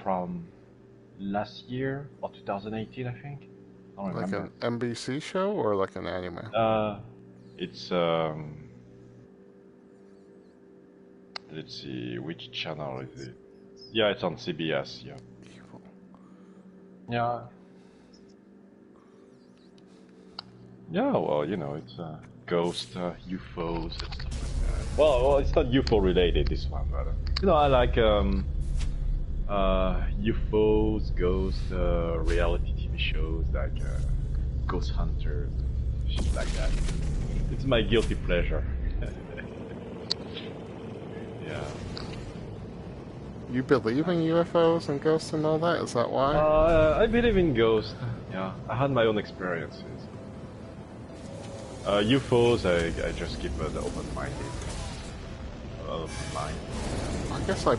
from last year or 2018, I think. I don't Like remember. an NBC show or like an anime? It's let's see, which channel is it? Yeah, it's on CBS. Yeah. Evil. Yeah. Yeah, well, it's ghost, UFOs, and stuff like that. Well, it's not UFO related, this one, but I like UFOs, ghost, reality TV shows like Ghost Hunters, shit like that. It's my guilty pleasure. Yeah. You believe in UFOs and ghosts and all that? Is that why? I believe in ghosts. Yeah, I had my own experiences. UFOs, I just keep an open-minded mind. I guess I...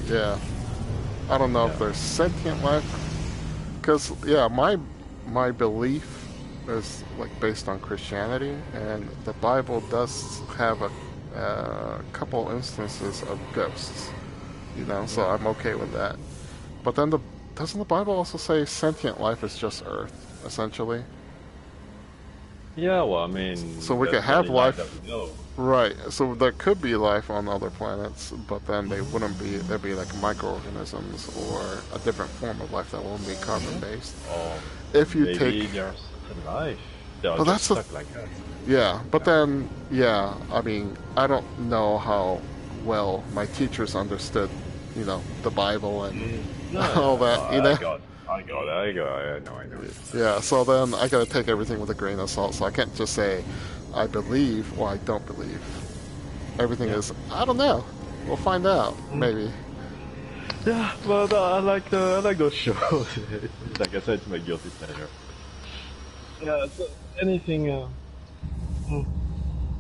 yeah. I don't know if there's sentient life. Because, yeah, my belief is like based on Christianity, and the Bible does have a couple instances of ghosts, so I'm okay with that. But then doesn't the Bible also say sentient life is just Earth, essentially? Yeah, well, I mean, so we could have life, that we know. Right? So there could be life on other planets, but then they wouldn't be. There'd be like microorganisms or a different form of life that won't be carbon-based. If you maybe take, there's life. They're well, just that's stuck like that. Yeah, but then, yeah, I mean, I don't know how well my teachers understood, the Bible and all that, I know. Yeah, so then I gotta take everything with a grain of salt, so I can't just say I believe or I don't believe. Everything is, I don't know. We'll find out, maybe. Yeah, but I like those shows. Like I said, it's my guilty pleasure. Yeah, so anything.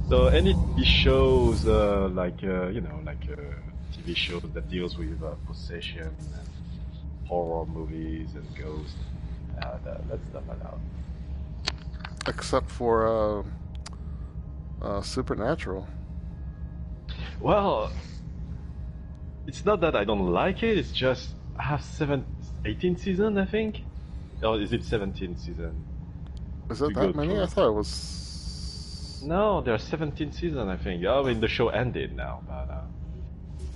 So any TV shows, like TV shows that deals with possession and horror movies and ghosts, that's stuff I love. Except for Supernatural. Well, it's not that I don't like it. It's just I have 18 seasons, I think. Or is it 17 season? Is it that many? I thought it was... No, there are 17 seasons, I think. I mean, the show ended now, but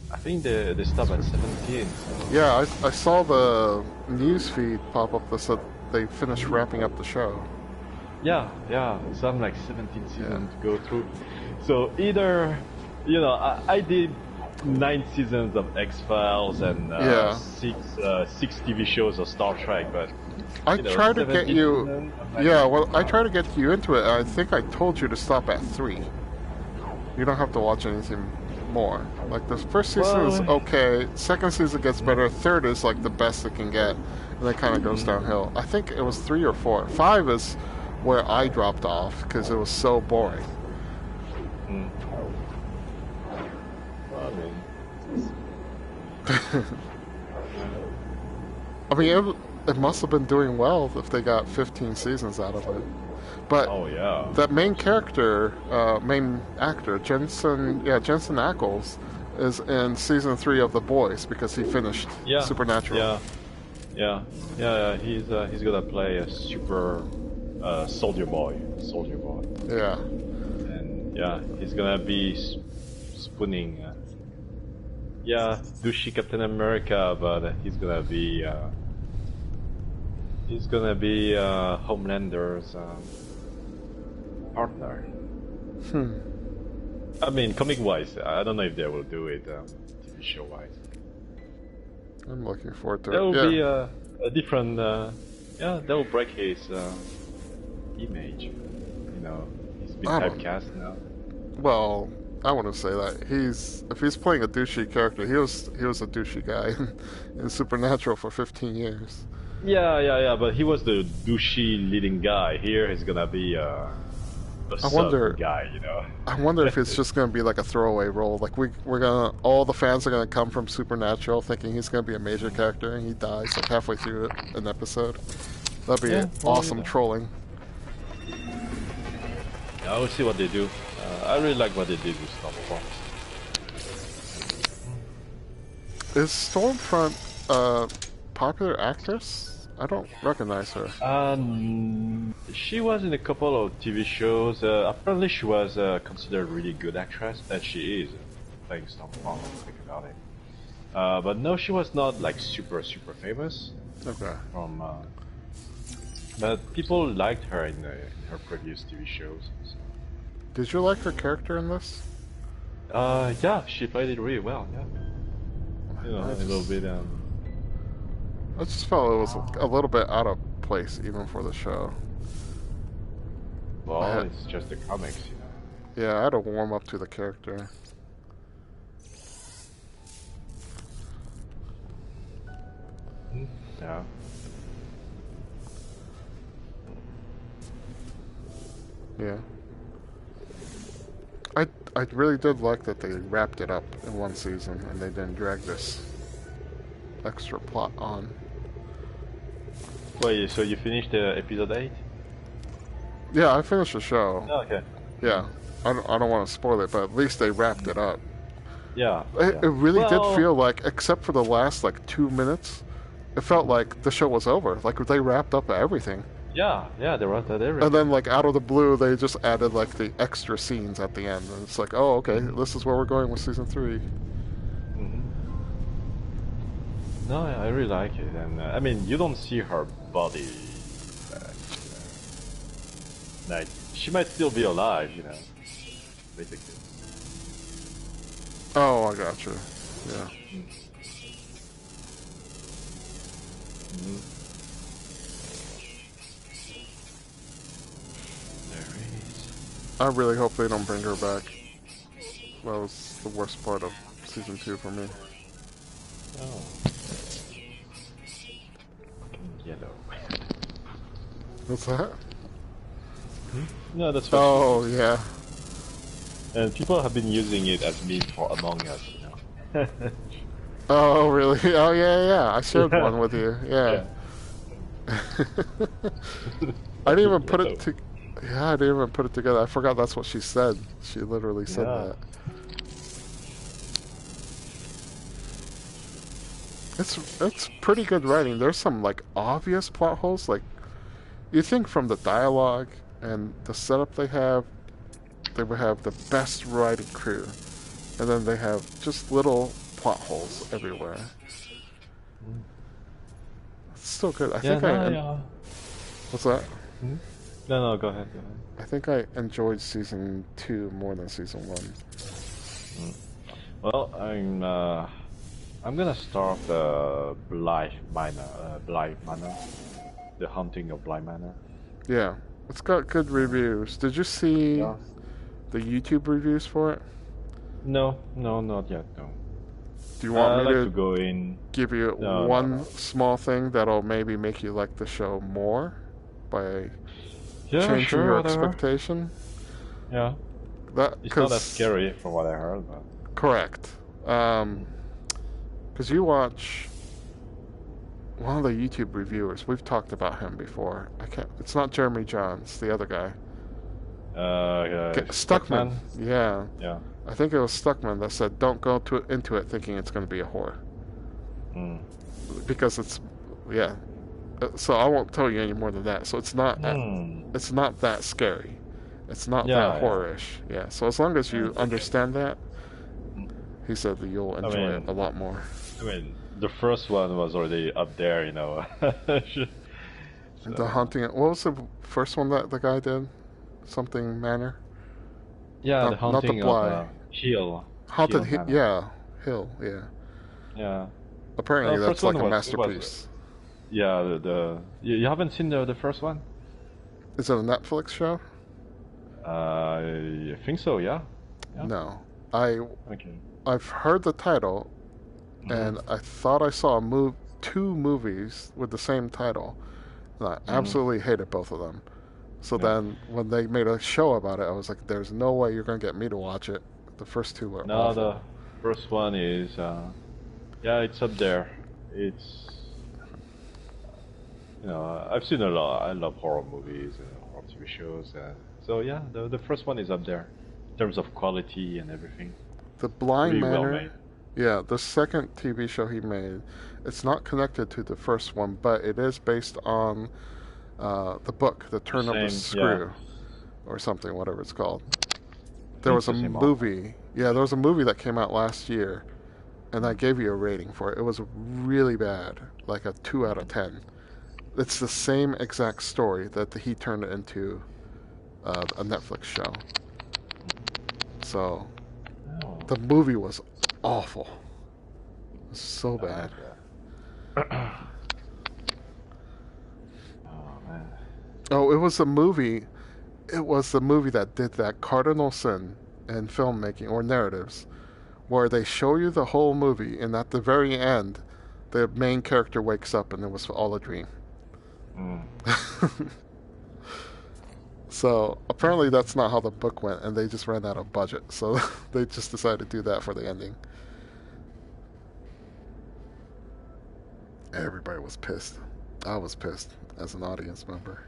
I think they stopped at 17. So. Yeah, I saw the news feed pop up that said they finished wrapping up the show. Yeah, so I'm like 17 seasons to go through. So either, I did 9 seasons of X-Files and 6 TV shows of Star Trek, but I tried to get you. I tried to get you into it. I think I told you to stop at 3. You don't have to watch anything more. Like the first season is okay. Second season gets better. Third is like the best it can get, and then kind of goes downhill. I think it was 3 or 4. 5 is where I dropped off because it was so boring. I mean, it must have been doing well if they got 15 seasons out of it. But that main character, main actor, Jensen Ackles, is in season 3 of The Boys because he finished Supernatural. Yeah. He's gonna play a super soldier boy. Yeah. And he's gonna be spooning. Douchey Captain America, but he's gonna be Homelander's partner. I mean, comic-wise, I don't know if they will do it TV show-wise. I'm looking forward to it. There will be a different. That will break his image. He's been typecast now. Well, I wouldn't say that. If he's playing a douchey character, he was a douchey guy in Supernatural for 15 years. Yeah, but he was the douchey leading guy. Here he's gonna be a sub guy, I wonder if it's just gonna be like a throwaway role. Like all the fans are gonna come from Supernatural thinking he's gonna be a major character, and he dies like halfway through an episode. That'd be awesome trolling. Yeah, we'll see what they do. I really like what they did with Stormfront. Is Stormfront a popular actress? I don't recognize her. She was in a couple of TV shows. Apparently she was considered a really good actress, and she is playing Stormfront, think about it. But no, she was not like super famous. Okay. But people liked her in her previous TV shows. So. Did you like her character in this? Yeah, she played it really well. Yeah. You know, a little bit. I just felt it was a little bit out of place, even for the show. Well, it's just the comics, you know. Yeah, I had to warm up to the character. Yeah. Yeah. I really did like that they wrapped it up in one season and they didn't drag this extra plot on. Wait, so you finished episode 8? Yeah, I finished the show. Oh, okay. Yeah. I don't want to spoil it, but at least they wrapped it up. Yeah. It really did feel like, except for the last like 2 minutes, it felt like the show was over. Like they wrapped up everything. Yeah, they wrapped up everything. And then like out of the blue, they just added like the extra scenes at the end, and it's like, oh, okay, this is where we're going with season 3. No, I really like it, and I mean, you don't see her body. Like she might still be alive, you know, basically. Oh, I got you. Yeah. I really hope they don't bring her back. That was the worst part of season 2 for me. Oh. Yellow. What's that? No, that's what. Oh, yeah. And people have been using it as meme for Among Us, you know. Oh, really? Oh, yeah. I shared one with you. Yeah. I didn't even put it to. Yeah, I didn't even put it together. I forgot that's what she said. She literally said that. It's pretty good writing. There's some like obvious plot holes. Like you think from the dialogue and the setup they would have the best writing crew, and then they have just little plot holes everywhere. It's still good. I think What's that? No, go ahead. I think I enjoyed season 2 more than season 1. Well, I'm gonna start Bly Manor, the Haunting of Bly Manor. Yeah, it's got good reviews. Did you see the YouTube reviews for it? No, not yet. No. Do you want me to go in? Give you one small thing that'll maybe make you like the show more by changing your expectation? Yeah. It's not that scary from what I heard, but... Correct. Because you watch one of the YouTube reviewers. We've talked about him before. It's not Jeremy Johns, the other guy. Stuckman. Yeah. I think it was Stuckman that said, "Don't go into it thinking it's going to be a horror." Because it's, So I won't tell you any more than that. So it's not it's not that scary. It's not that horror-ish. Yeah. So as long as you understand that, he said that you'll enjoy it a lot more. I mean, the first one was already up there, you know. The Haunting. What was the first one that the guy did? Something Manor. Yeah, the Haunting of Hill. Haunted Hill. Yeah, Hill. Yeah. Yeah. Apparently, that's like a masterpiece. Yeah, you haven't seen the first one? Is it a Netflix show? I think so. Yeah. No, I've heard the title, and I thought I saw 2 movies with the same title, and I absolutely hated both of them. So then, when they made a show about it, I was like, "There's no way you're gonna get me to watch it." The first 2 were awful. The first one is, it's up there. I've seen a lot. I love horror movies and horror TV shows. So yeah, the first one is up there in terms of quality and everything. The Blind Really well Manor, made. yeah, the second TV show he made, it's not connected to the first one, but it is based on the book, The The Turn of the same, yeah. Screw, or something, whatever it's called. I There think was it's a the same author. movie, yeah, there was a movie that came out last year, and I gave you a rating for it. It was really bad, like a 2 out of 10. It's the same exact story that he turned it into a Netflix show. So Oh, the movie was awful. It was so bad. Oh man. Oh, it was a movie. It was the movie that did that cardinal sin in filmmaking or narratives, where they show you the whole movie, and at the very end, the main character wakes up and it was all a dream. So apparently that's not how the book went, and they just ran out of budget, so they just decided to do that for the ending. Everybody was pissed. I was pissed as an audience member.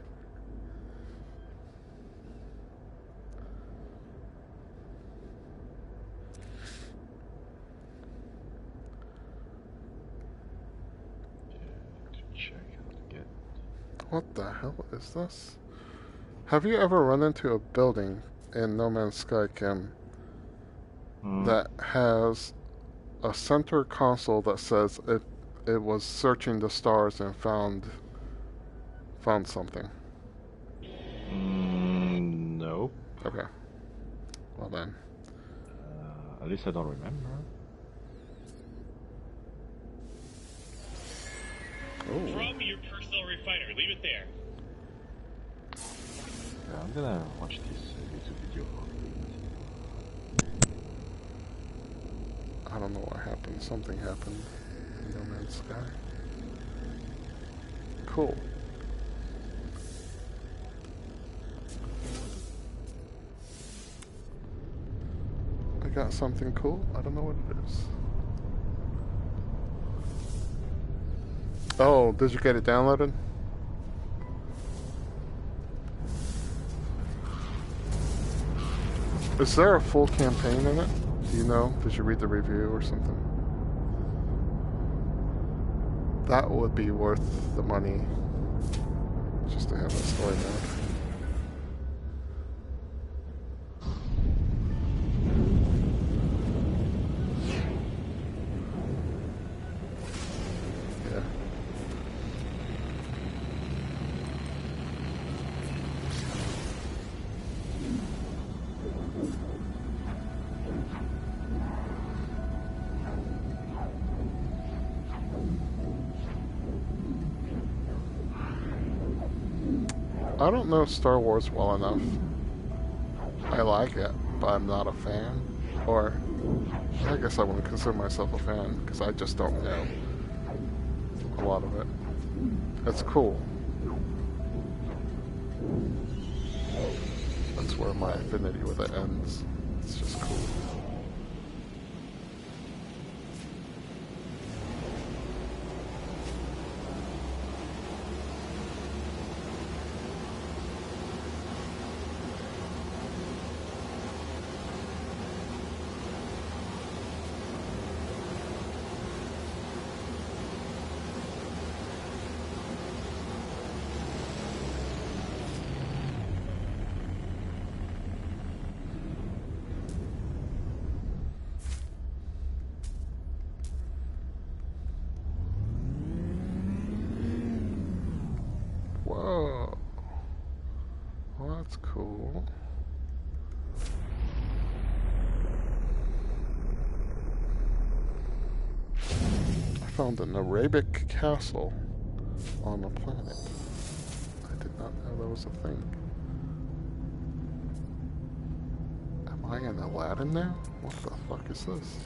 What the hell is this? Have you ever run into a building in No Man's Sky, Kim, that has a center console that says it was searching the stars and found something? No. Okay. Well then. At least I don't remember. Ooh. From your personal refiner. Leave it there. Yeah, I'm gonna watch this YouTube video. I don't know what happened. Something happened in No Man's Sky. Cool. I got something cool. I don't know what it is. Oh, did you get it downloaded? Is there a full campaign in it? Do you know? Did you read the review or something? That would be worth the money just to have that story mode. I don't know Star Wars well enough. I like it, but I'm not a fan. Or, I guess I wouldn't consider myself a fan, because I just don't know a lot of it. It's cool. That's where my affinity with it ends. It's just cool. Whoa. Well, that's cool. I found an Arabic castle on a planet. I did not know that was a thing. Am I in Aladdin now? What the fuck is this?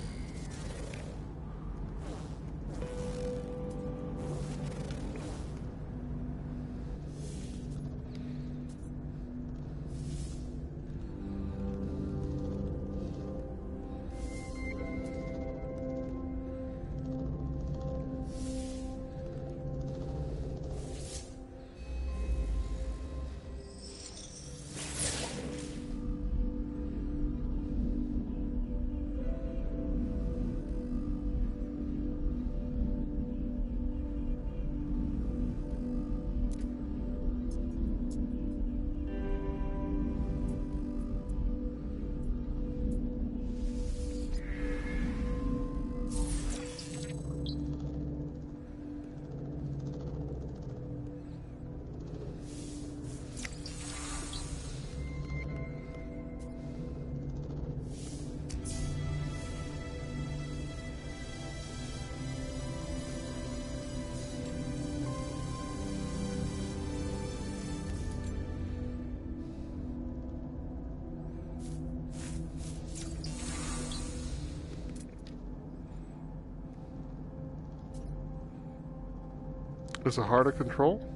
Is it hard to control?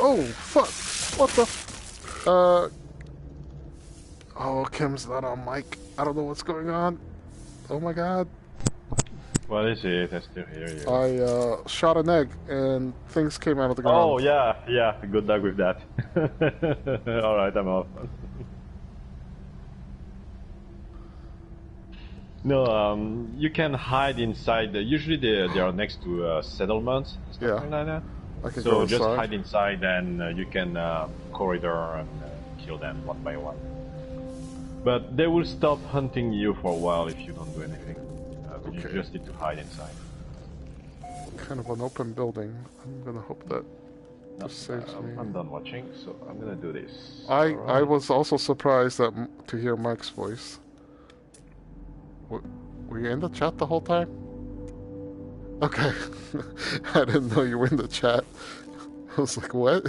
Oh, fuck! What the? Oh, Kim's not on mic. I don't know what's going on. Oh my god. What is it? I still hear you. I shot an egg and things came out of the ground. Oh, yeah. Good luck with that. Alright, I'm off. No, you can hide inside. Usually they are next to settlements, something like that. I can so go just inside. hide inside, and you can corridor and kill them one by one. But they will stop hunting you for a while if you don't do anything. You just need to hide inside. Kind of an open building. I'm gonna hope that this saves me. I'm done watching, so I'm gonna do this. I was also surprised that to hear Mike's voice. Were you in the chat the whole time? Okay. I didn't know you were in the chat. I was like, what?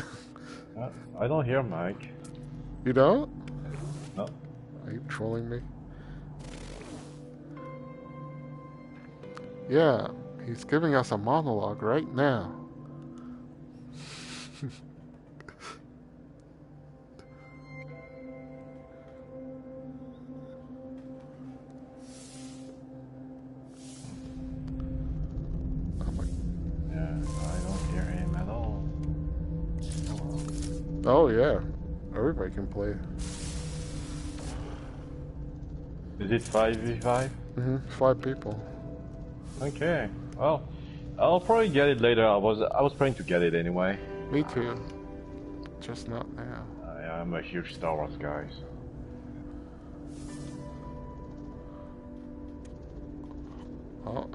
I don't hear Mike. You don't? No. Are you trolling me? Yeah, he's giving us a monologue right now. Oh yeah, everybody can play. Is it 5v5? 5 people. Okay. Well, I'll probably get it later. I was planning to get it anyway. Me too. Just not now. I'm a huge Star Wars guy. So. Oh.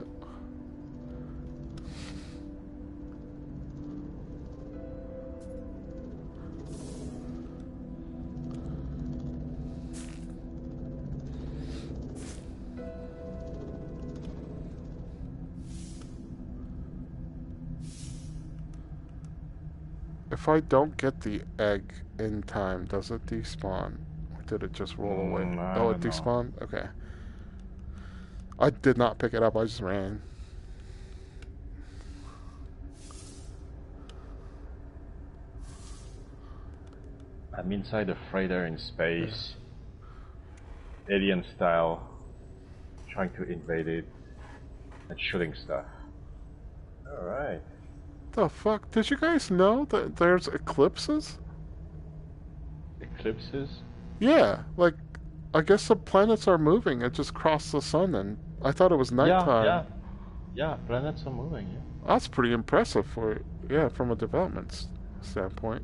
If I don't get the egg in time, does it despawn? Or did it just roll away? Oh, it despawned? Okay. I did not pick it up, I just ran. I'm inside a freighter in space. Alien style. Trying to invade it. And shooting stuff. Alright. The fuck? Did you guys know that there's eclipses? Eclipses? Yeah, like, I guess the planets are moving. It just crossed the sun, and I thought it was nighttime. Yeah, planets are moving, yeah. That's pretty impressive from a development standpoint.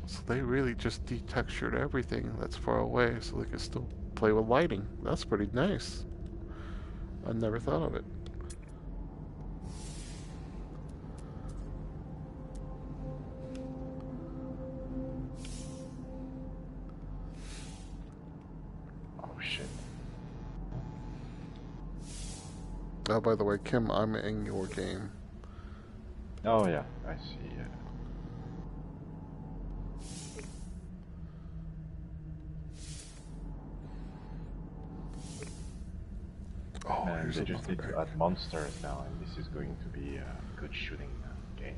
So they really just detextured everything that's far away so they can still play with lighting. That's pretty nice. I never thought of it. Oh, by the way, Kim, I'm in your game. Oh, yeah, I see, yeah. Oh, and they just need to add monsters now, and this is going to be a good shooting game.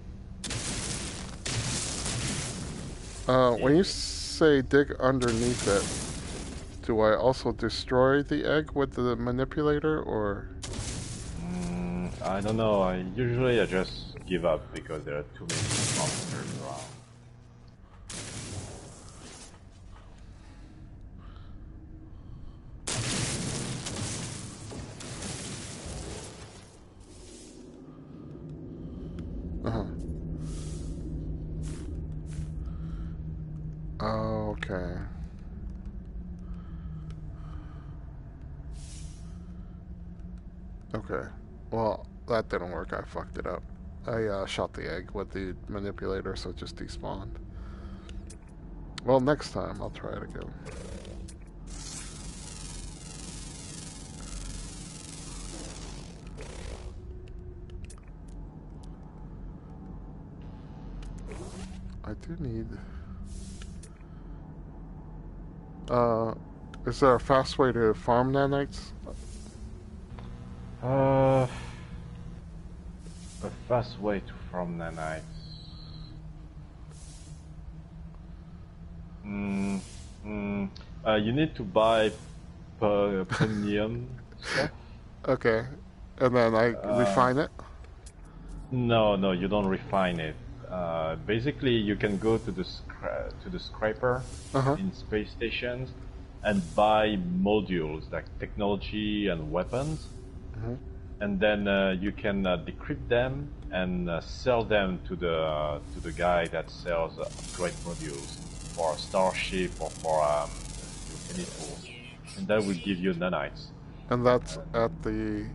When you say dig underneath it, do I also destroy the egg with the manipulator, or...? I don't know. I just give up because there are too many monsters around. Okay. Okay. Well, that didn't work. I fucked it up. I shot the egg with the manipulator, so it just despawned. Well, next time I'll try it again. I do need... Is there a fast way to farm nanites? A fast way to farm nanites. You need to buy premium stuff. Okay, and then I refine it? No, you don't refine it. Basically, you can go to the scraper in space stations and buy modules like technology and weapons, and then you can decrypt them and sell them to the guy that sells upgrade modules for a starship or for any tools, and that will give you nanites. And that's at the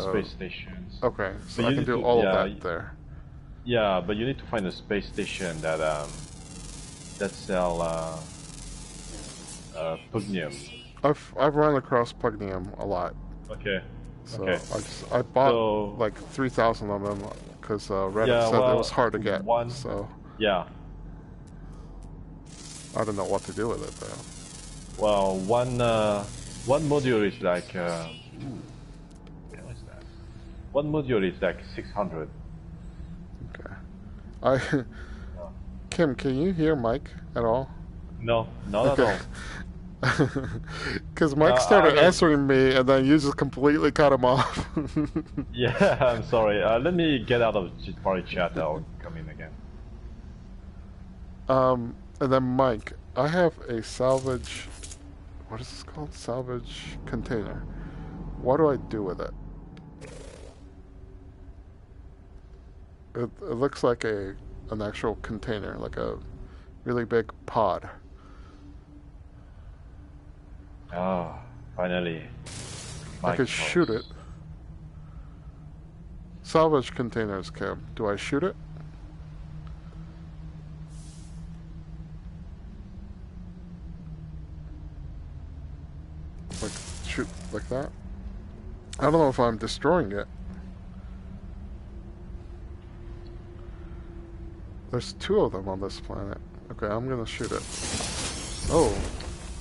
space stations. Okay, so I can do all of that there. Yeah, but you need to find a space station that sell pugnium. I've run across pugnium a lot. Okay. So okay. I bought like 3,000 of them because Reddit said it was hard to get. So yeah. I don't know what to do with it though. Well, one module is like what is that? One module is like 600. Okay. Kim, can you hear Mike at all? No, not at all. Because Mike started answering me, and then you just completely cut him off. Yeah, I'm sorry. Let me get out of party chat. I'll come in again. And then Mike, I have a salvage. What is this called? Salvage container. What do I do with it? It looks like an actual container, like a really big pod. Oh, finally. I could shoot it. Salvage containers, Kim. Do I shoot it? Like, shoot like that? I don't know if I'm destroying it. There's 2 of them on this planet. Okay, I'm gonna shoot it. Oh.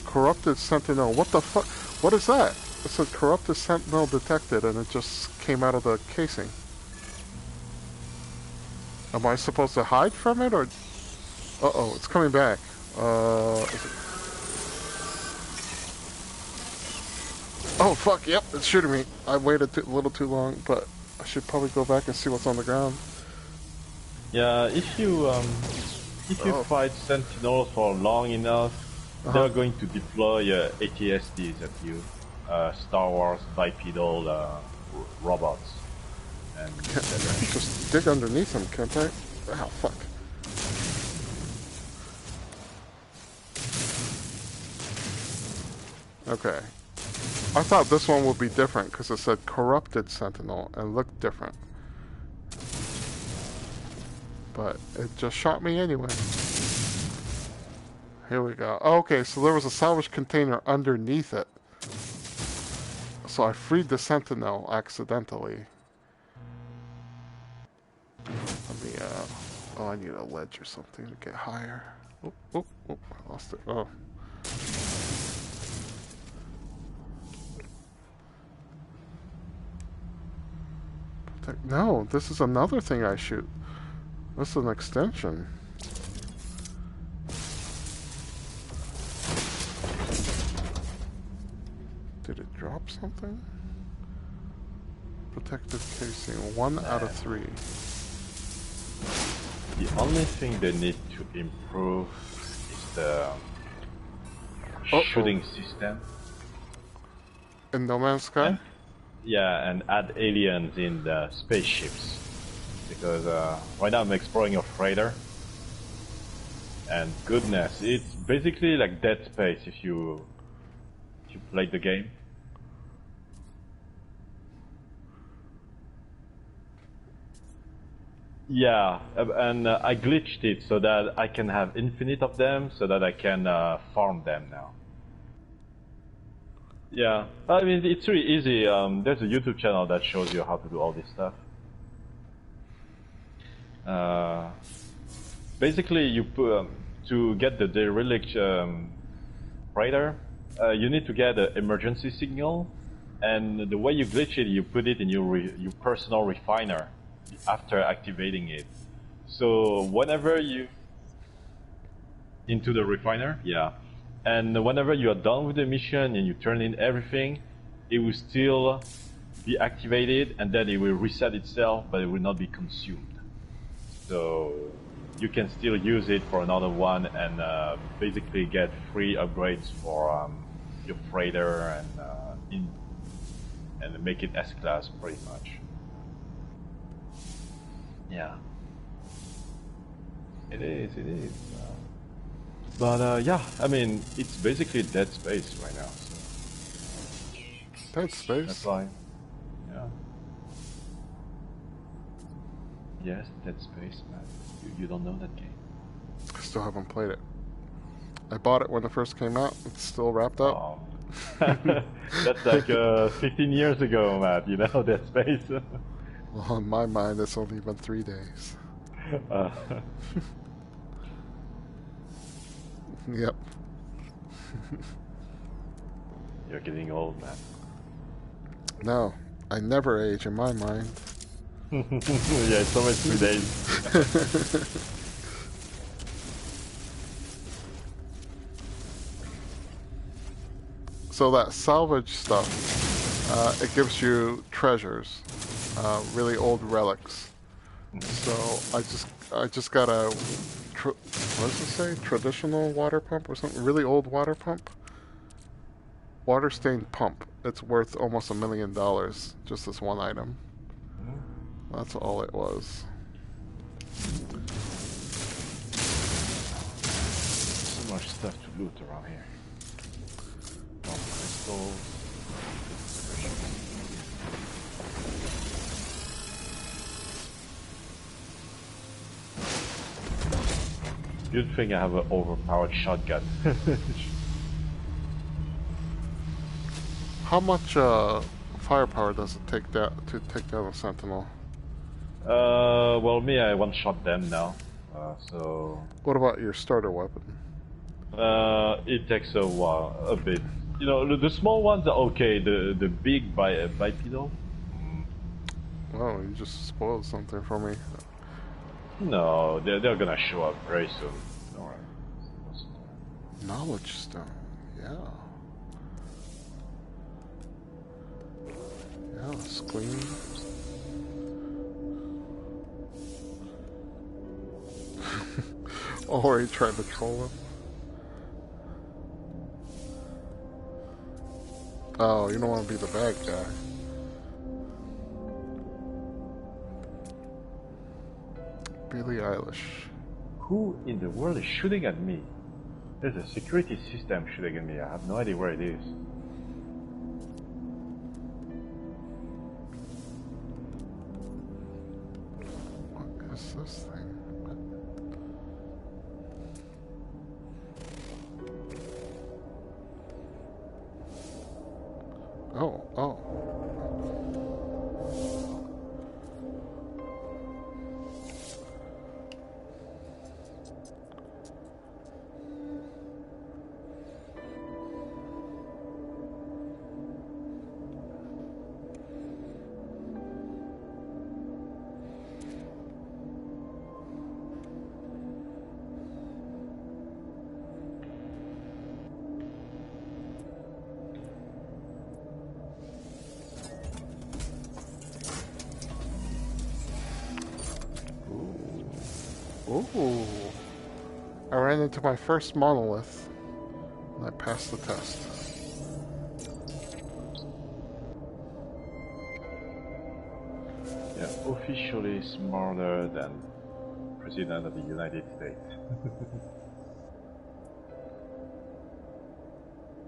Corrupted Sentinel. What the fuck? What is that? It said Corrupted Sentinel detected, and it just came out of the casing. Am I supposed to hide from it, or... Uh-oh, it's coming back. Is it... Oh, fuck, yep, it's shooting me. I waited a little too long, but I should probably go back and see what's on the ground. Yeah, if you fight Sentinels for long enough, they're going to deploy ATSTs at you, Star Wars bipedal robots. And I can just dig underneath them, can't I? Oh, fuck. Okay. I thought this one would be different because it said Corrupted Sentinel and looked different. But it just shot me anyway. Here we go. Oh, okay, so there was a salvage container underneath it. So I freed the Sentinel accidentally. Let me, oh, I need a ledge or something to get higher. Oh, oh, oh, I lost it. Oh. No, this is another thing I shoot. This is an extension. Did it drop something? Protective casing, 1 out of 3. The only thing they need to improve is the shooting system. In No Man's Sky? Yeah, and add aliens in the spaceships. Because right now I'm exploring a freighter. And goodness, it's basically like Dead Space if you played the game. Yeah, and I glitched it so that I can have infinite of them, so that I can farm them now. Yeah, I mean, it's really easy. There's a YouTube channel that shows you how to do all this stuff. Basically, you put, to get the derelict freighter, you need to get an emergency signal, and the way you glitch it, you put it in your personal refiner after activating it. So whenever you into the refiner, yeah, and whenever you are done with the mission and you turn in everything, it will still be activated, and then it will reset itself, but it will not be consumed. So you can still use it for another one and basically get free upgrades for your freighter and make it S-class pretty much. Yeah. It is. But yeah, I mean, it's basically Dead Space right now. So. Dead Space? That's why. Yeah. Yes, Dead Space, man. You don't know that game. I still haven't played it. I bought it when it first came out. It's still wrapped up. Oh. That's like 15 years ago, Matt. You know, Dead Space. Well, in my mind, it's only been 3 days. Yep. You're getting old, man. No, I never age in my mind. Yeah, it's always 3 days. So that salvage stuff, it gives you treasures, really old relics. So I just got a, what does it say? Traditional water pump or something? Really old water pump? Water stained pump. It's worth almost $1 million, just this one item. That's all it was. So much stuff to loot around here. Crystals. Good thing I have an overpowered shotgun. How much firepower does it take to take down a sentinel? Well, me, I one-shot them now. So. What about your starter weapon? It takes a while, a bit. You know, the small ones are okay. The big bipedal. Oh, you just spoiled something for me. No, they're gonna show up very soon. Don't worry. Knowledge stone, yeah. Yeah, it's clean. Or he tried to troll him. Oh, you don't want to be the bad guy. Billie Eilish. Who in the world is shooting at me? There's a security system shooting at me. I have no idea where it is. What is this thing? Oh. Ooh. I ran into my first monolith, and I passed the test. Yeah, officially smarter than President of the United States.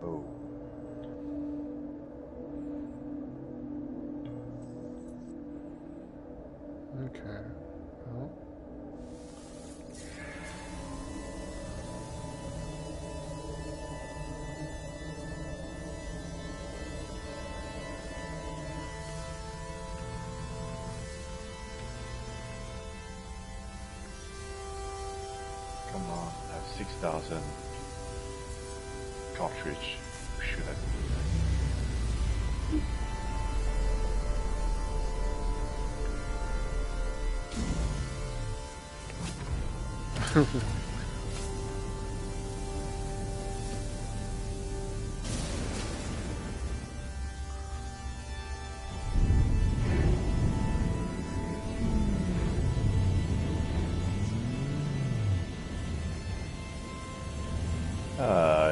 Oh. Okay. Well. Come on, I have 6,000 cartridge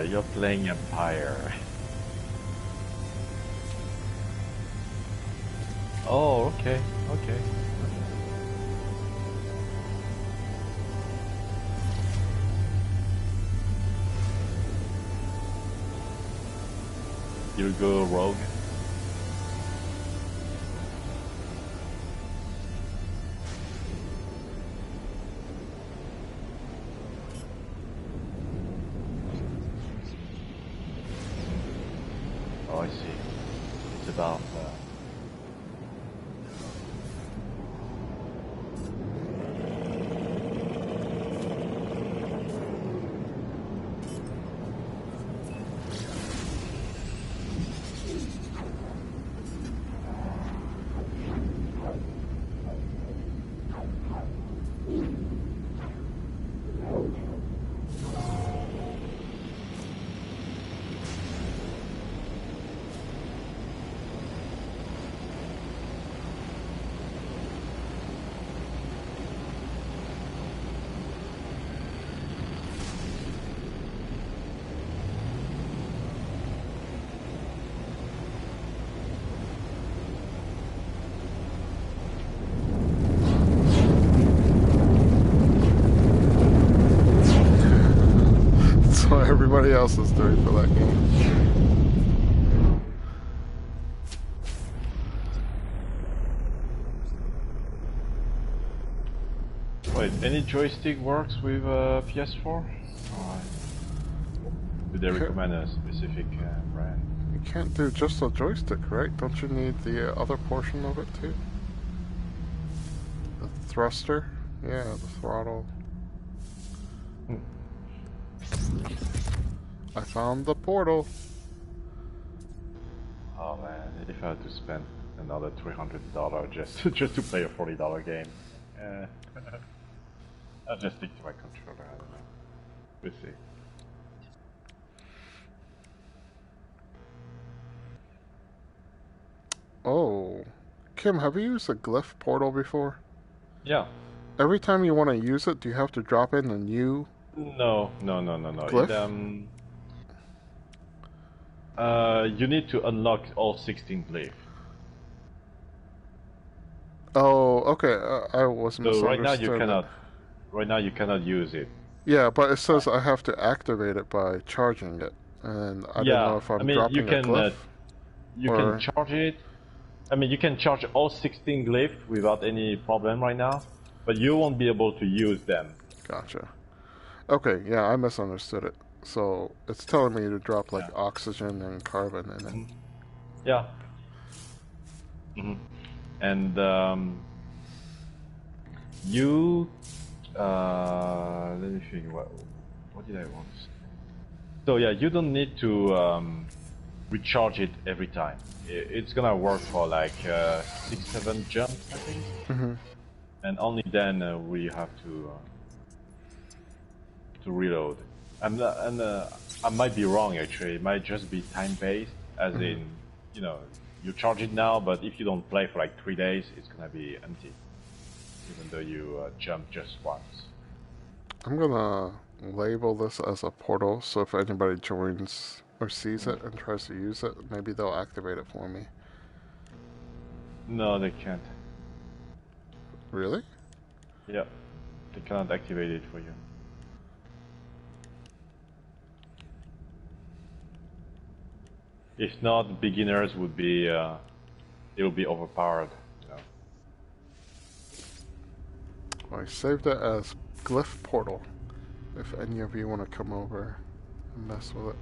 You're playing Empire. Oh, okay, okay. You go rogue. Oh, I see. It's about That's what everybody else is doing for that game. Wait, any joystick works with PS4? Or do they recommend a specific brand? You can't do just a joystick, right? Don't you need the other portion of it too? The thruster? Yeah, the throttle. I found the portal. Oh man, if I had to spend another $300 just to play a $40 game, I'll just stick to my controller. I don't know. We'll see. Oh, Kim, have you used a glyph portal before? Yeah. Every time you want to use it, do you have to drop in a new? No. Glyph? You need to unlock all 16 glyphs. Oh, okay. I was So misunderstood. right now you cannot use it. Yeah, but it says I have to activate it by charging it, and I don't know if I'm dropping you can a glyph. you can charge it. I mean, you can charge all 16 glyphs without any problem right now, but you won't be able to use them. Gotcha. Okay, yeah, I misunderstood it. So it's telling me to drop like oxygen and carbon in it. Yeah. And you let me think. What did I want? So yeah, you don't need to recharge it every time. It's gonna work for like 6-7 jumps, I think. And only then we have to reload. I might be wrong actually. It might just be time-based, as in, you know, you charge it now, but if you don't play for like 3 days, it's gonna be empty, even though you jump just once. I'm gonna label this as a portal, so if anybody joins or sees it and tries to use it, maybe they'll activate it for me. No, they can't. Really? Yeah, they cannot activate it for you. If not, beginners would be, they will be overpowered, you know. I saved it as glyph portal. If any of you want to come over and mess with it,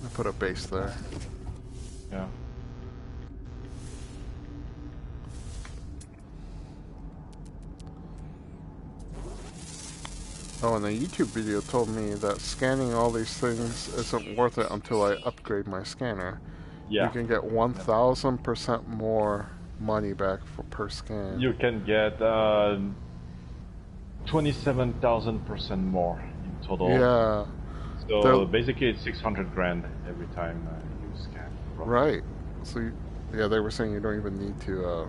I put a base there. Yeah. Oh, and a YouTube video told me that scanning all these things isn't worth it until I upgrade my scanner. Yeah. You can get 1,000% more money back per scan. You can get 27,000% more in total. Yeah. So basically, it's 600 grand every time you scan. Roughly. Right. So, yeah, they were saying you don't even need to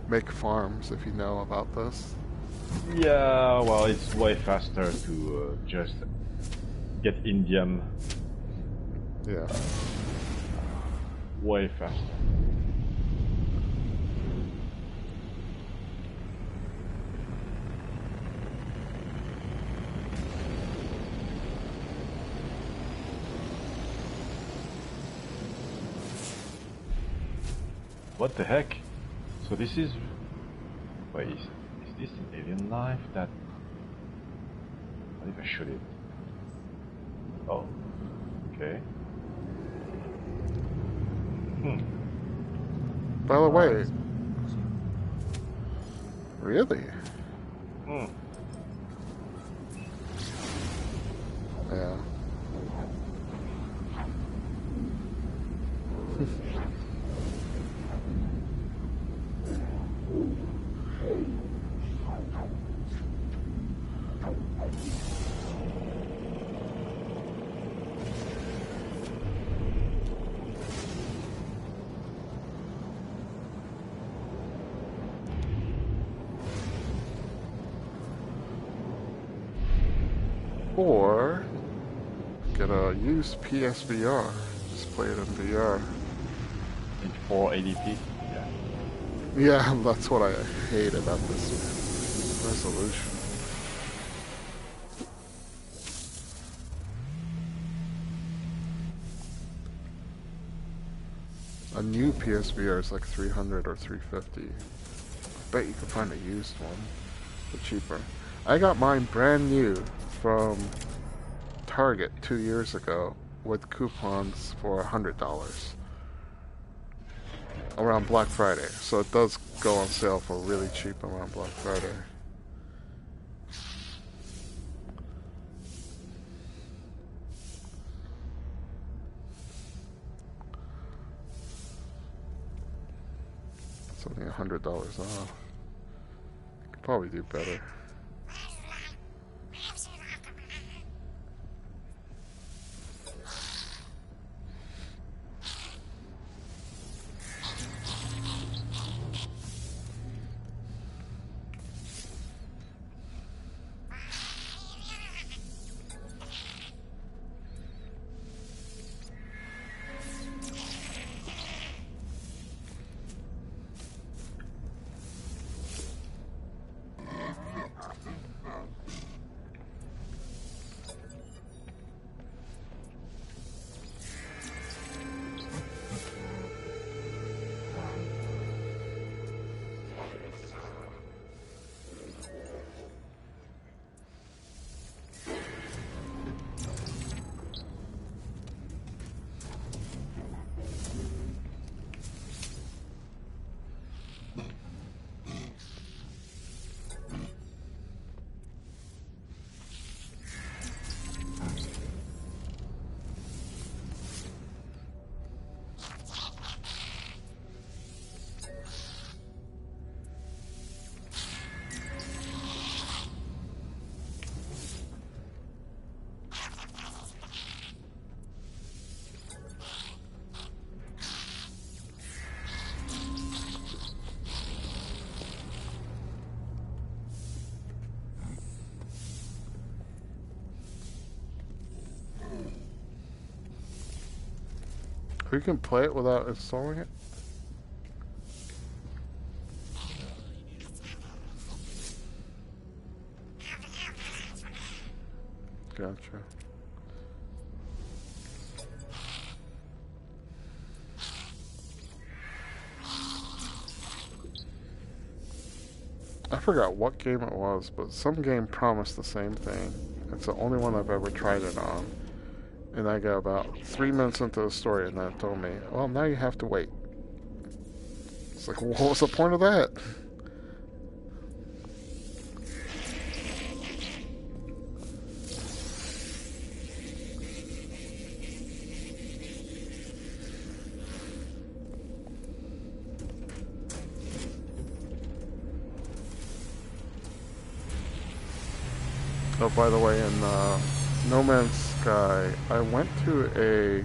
make farms if you know about this. Yeah, well, it's way faster to just get indium. Yeah. Way faster. What the heck? So this is... Wait, is this an alien life that... What if I shoot it? Oh, okay. By the way... Really? Yeah. Or get a used PSVR. Just play it in VR. In 480p? Yeah. Yeah, that's what I hate about this resolution. A new PSVR is like 300 or 350. I bet you can find a used one for cheaper. I got mine brand new from Target 2 years ago with coupons for $100 around Black Friday. So it does go on sale for really cheap around Black Friday. It's only $100 off. Could probably do better. You can play it without installing it? Gotcha. I forgot what game it was, but some game promised the same thing. It's the only one I've ever tried it on. And I got about 3 minutes into the story and that told me, well, now you have to wait. It's like, well, what was the point of that? Oh, by the way, in No Man's Sky, I went to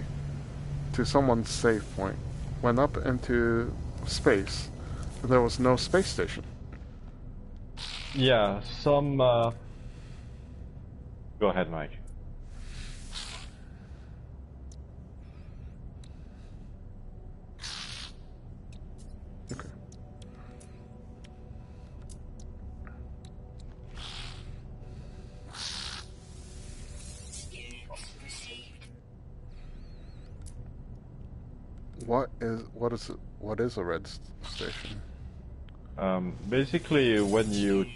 someone's save point, went up into space, and there was no space station. Yeah, some. Go ahead, Mike. Okay. What is a red station? Basically, when you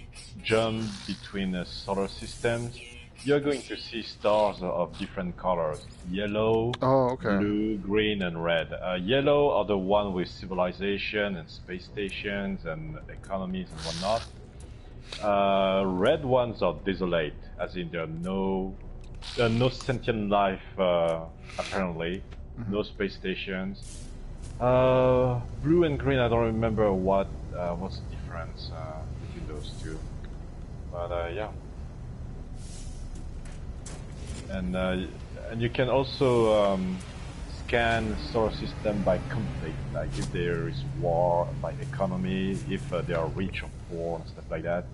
jump between solar systems, you're going to see stars of different colors: yellow, blue, green, and red. Yellow are the one with civilization and space stations and economies and whatnot. Red ones are desolate, as in there are no sentient life apparently, no space stations. Blue and green, I don't remember what's the difference between those two, but yeah. And you can also scan solar system by conflict, like if there is war, by economy, if they are rich or poor and stuff like that.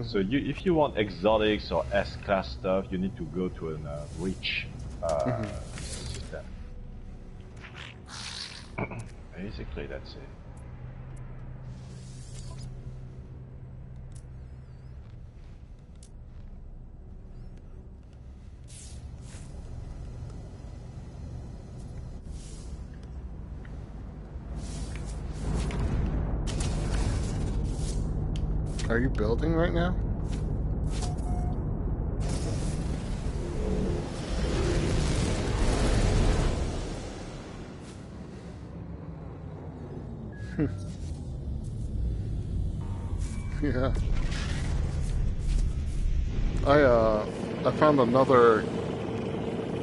So if you want exotics or S-class stuff, you need to go to a rich system. Basically, that's it. Are you building right now? Yeah. I found another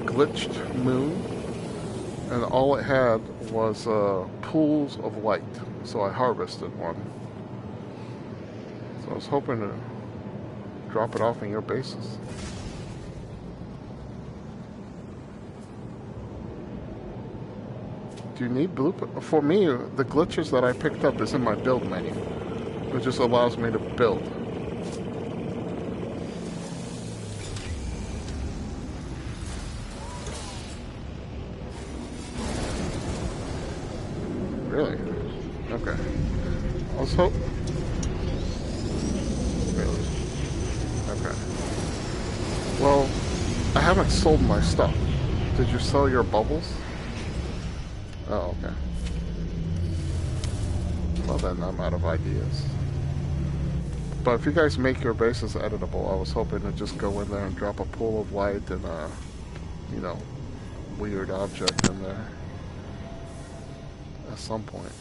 glitched moon, and all it had was pools of light, so I harvested one. So I was hoping to drop it off in your bases. Do you need blueprint? For me, the glitches that I picked up is in my build menu. It just allows me to build. Really? Okay. I was hoping. Really? Okay. Well, I haven't sold my stuff. Did you sell your bubbles? Oh, okay. Well, then I'm out of ideas. But if you guys make your bases editable, I was hoping to just go in there and drop a pool of light and a, you know, weird object in there at some point.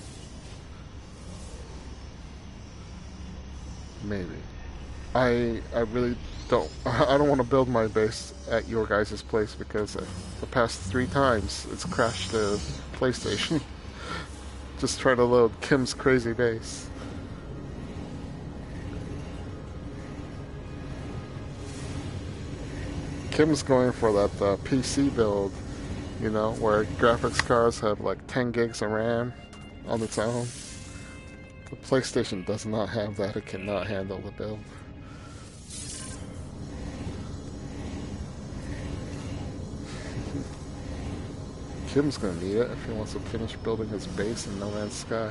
Maybe. I really don't. I don't want to build my base at your guys' place because the past 3 times it's crashed the PlayStation. Just trying to load Kim's crazy base. Kim's going for that PC build, you know, where graphics cards have like 10 gigs of RAM on its own. The PlayStation does not have that. It cannot handle the build. Kim's gonna need it if he wants to finish building his base in No Man's Sky.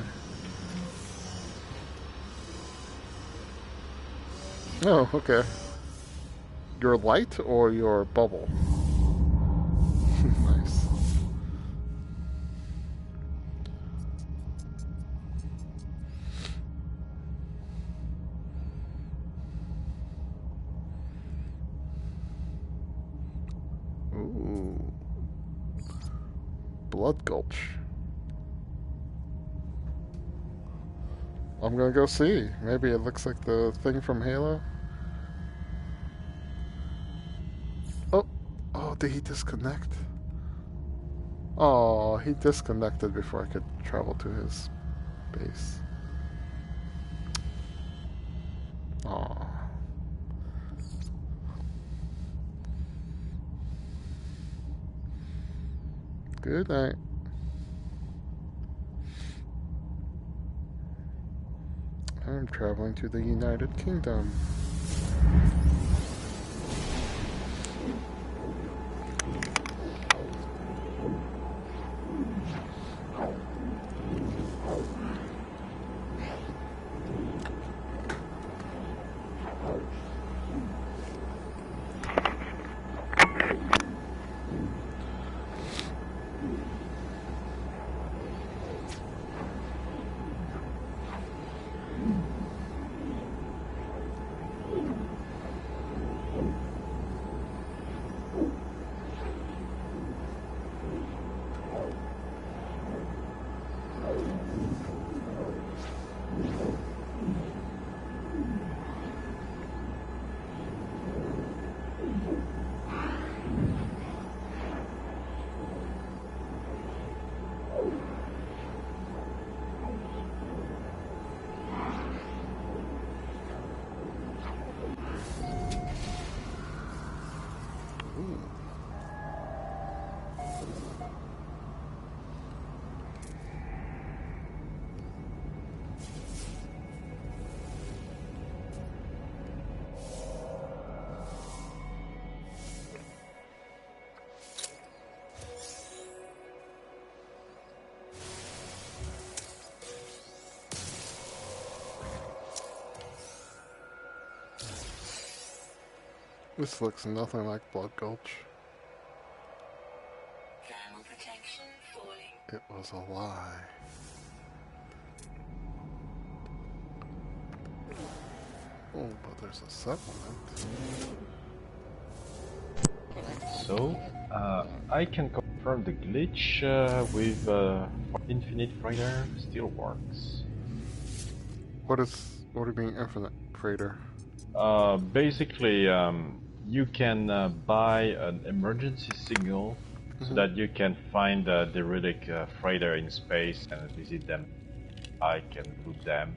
Oh, okay. Your light or your bubble? Nice. Ooh. Blood Gulch. I'm gonna go see. Maybe it looks like the thing from Halo. Oh, did he disconnect? Oh, he disconnected before I could travel to his base. Oh. Good night. I'm traveling to the United Kingdom. This looks nothing like Blood Gulch. Thermal protection falling. It was a lie. Oh, but there's a supplement. So, I can confirm the glitch with Infinite Freighter still works. What do you mean infinite freighter? Basically, you can buy an emergency signal so that you can find the derelict freighter in space and visit them. I can loot them.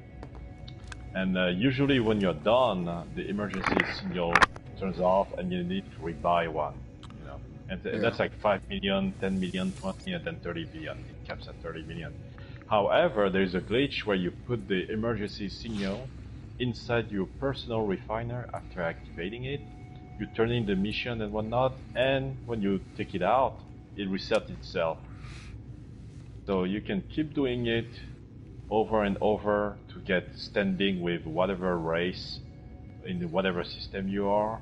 And usually when you're done, the emergency signal turns off and you need to rebuy one. You know, and that's like 5 million, 10 million, 20, and then 30 billion. It caps at 30 million. However, there's a glitch where you put the emergency signal inside your personal refiner after activating it. You turn in the mission and whatnot, and when you take it out, it resets itself. So you can keep doing it over and over to get standing with whatever race in whatever system you are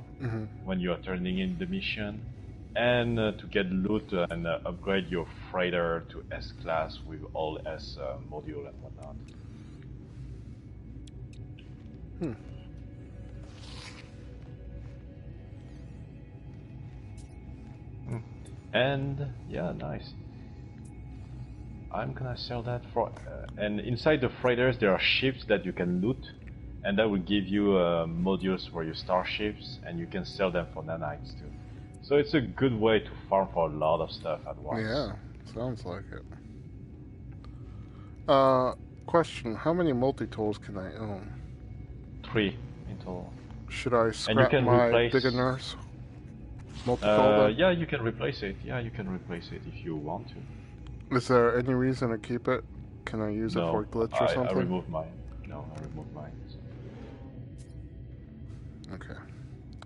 when you are turning in the mission, and to get loot and upgrade your freighter to S class with all S module and whatnot. And yeah, nice. I'm gonna sell that for and inside the freighters there are ships that you can loot, and that will give you modules for your starships, and you can sell them for nanites too. So it's a good way to farm for a lot of stuff at once. Yeah, sounds like it. Question, how many multi-tools can I own? 3 in total. Should I scrap my beginner's multi-tool? Yeah, you can replace it. Yeah, you can replace it if you want to. Is there any reason to keep it? Can I use it for a glitch or something? I removed mine. No, I removed mine. So. Okay.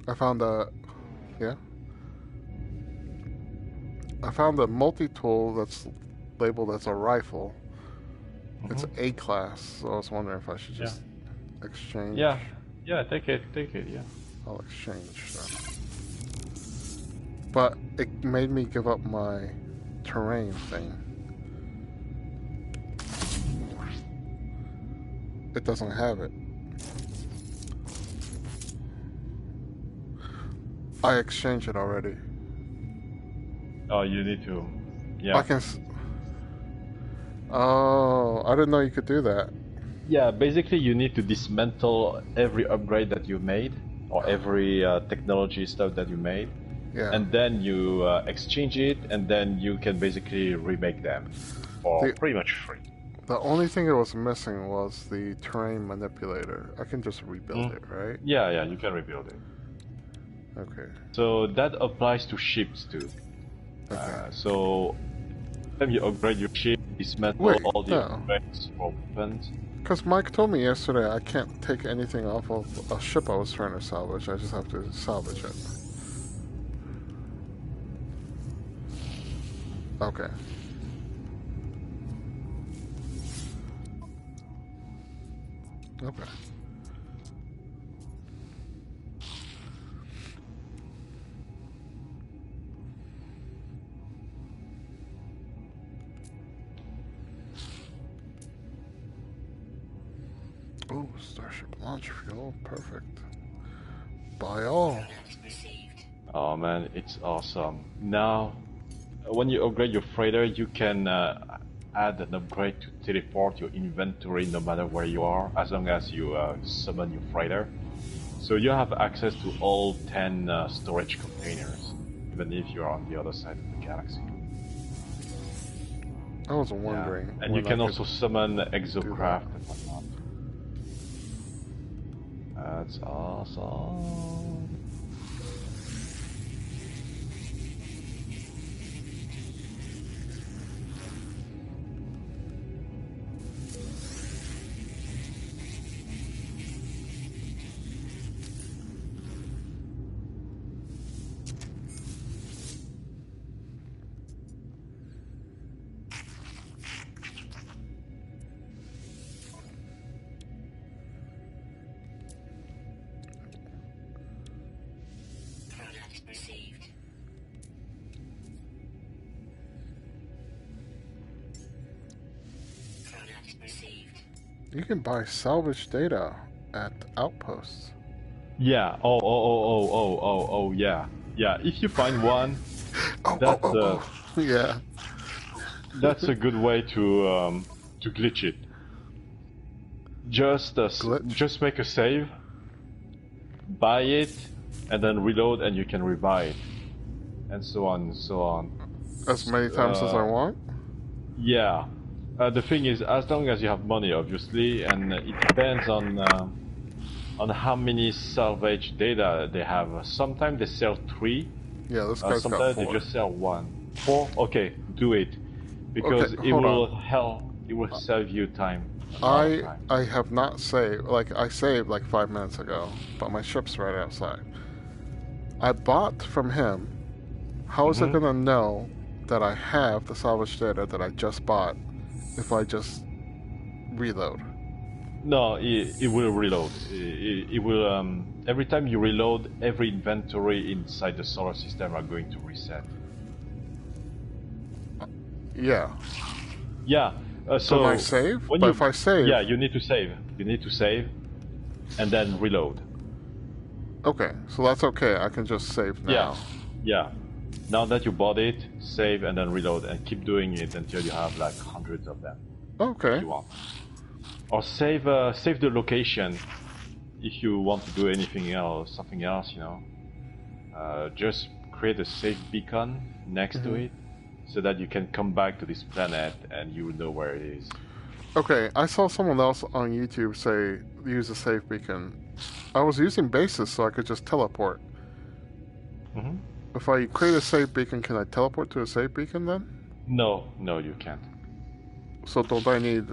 I found a... Yeah? I found a multi-tool that's labeled as a rifle. It's A class, so I was wondering if I should just exchange. Yeah, take it, yeah. I'll exchange then. But it made me give up my terrain thing. It doesn't have it. I exchanged it already. Oh, you need to. Yeah. I can. Oh, I didn't know you could do that. Yeah, basically you need to dismantle every upgrade that you made, or every technology stuff that you made. Yeah. And then you exchange it, and then you can basically remake them for pretty much free. The only thing that was missing was the terrain manipulator. I can just rebuild it, right? Yeah, you can rebuild it. Okay. So that applies to ships too. Okay. So time you upgrade your ship, dismantle Wait, all the no. upgrades for weapons. Because Mike told me yesterday I can't take anything off of a ship I was trying to salvage. I just have to salvage it. Okay. Okay. Oh, Starship launch fuel. Perfect. Buy all. Oh man, it's awesome. Now, when you upgrade your freighter, you can add an upgrade to teleport your inventory no matter where you are, as long as you summon your freighter. So you have access to all 10 storage containers, even if you're on the other side of the galaxy. I was wondering. Yeah. And you can also summon exocraft and whatnot. That's awesome. You can buy salvage data at outposts. Yeah. Oh, yeah. Yeah. If you find one, Yeah. That's a good way to glitch it. Just just make a save, buy it, and then reload, and you can rebuy it, and so on and so on. As many times as I want? Yeah. The thing is, as long as you have money, obviously, and it depends on how many salvage data they have. Sometimes they sell 3. Yeah, this guy's sometimes got 4. they just sell 1. 4? Okay, do it. Because okay, it will save you time. I have not saved, I saved like 5 minutes ago, but my ship's right outside. I bought from him. How is it gonna know that I have the salvage data that I just bought if I just reload? No, it will reload. It will, every time you reload, every inventory inside the solar system are going to reset. Yeah. Yeah. So can I save? When but if I save... Yeah, you need to save. You need to save, and then reload. Okay, so that's okay. I can just save now. Yeah. Yeah. Now that you bought it, save and then reload, and keep doing it until you have like hundreds of them. Okay. If you want. Or save the location if you want to do anything else, something else, you know. Just create a safe beacon next to it, so that you can come back to this planet and you will know where it is. Okay, I saw someone else on YouTube say use a safe beacon. I was using bases so I could just teleport. If I create a safe beacon, can I teleport to a safe beacon then? No, you can't. So don't I need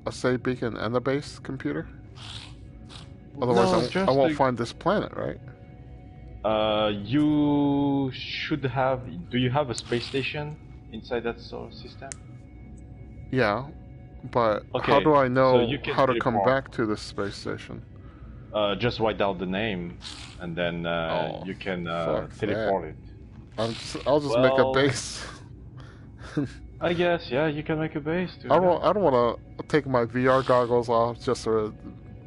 a safe beacon and a base computer? Otherwise, I won't find this planet, right? You should have... Do you have a space station inside that solar system? Yeah, but okay, how do I know so how to come back to this space station? Just write down the name, and then you can teleport it. I'll just make a base. I guess, yeah, you can make a base too. I don't want to take my VR goggles off just to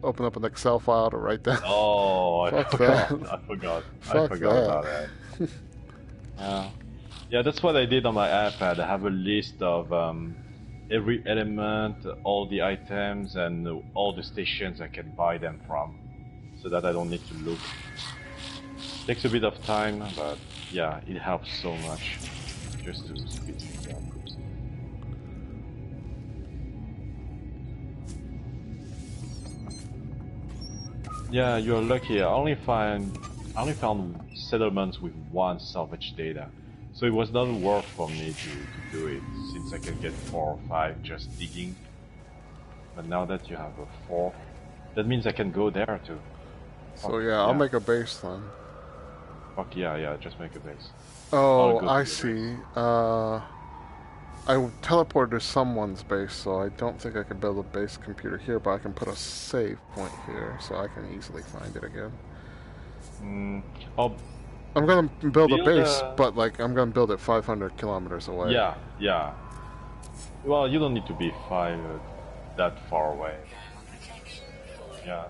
open up an Excel file to write down. Oh, I forgot about that. Yeah, that's what I did on my iPad. I have a list of every element, all the items, and all the stations I can buy them from, so that I don't need to look. Takes a bit of time, but yeah, it helps so much just to speed things up. Yeah, you're lucky. I only found settlements with 1 salvage data. So it was not worth for me to do it, since I can get 4 or 5 just digging. But now that you have a 4th, that means I can go there too. So yeah, I'll make a base then. Fuck yeah, just make a base. Oh, I see. I teleported to someone's base, so I don't think I can build a base computer here, but I can put a save point here, so I can easily find it again. I'm gonna build a base, but like I'm gonna build it 500 kilometers away. Yeah. Well, you don't need to be that far away. Yeah.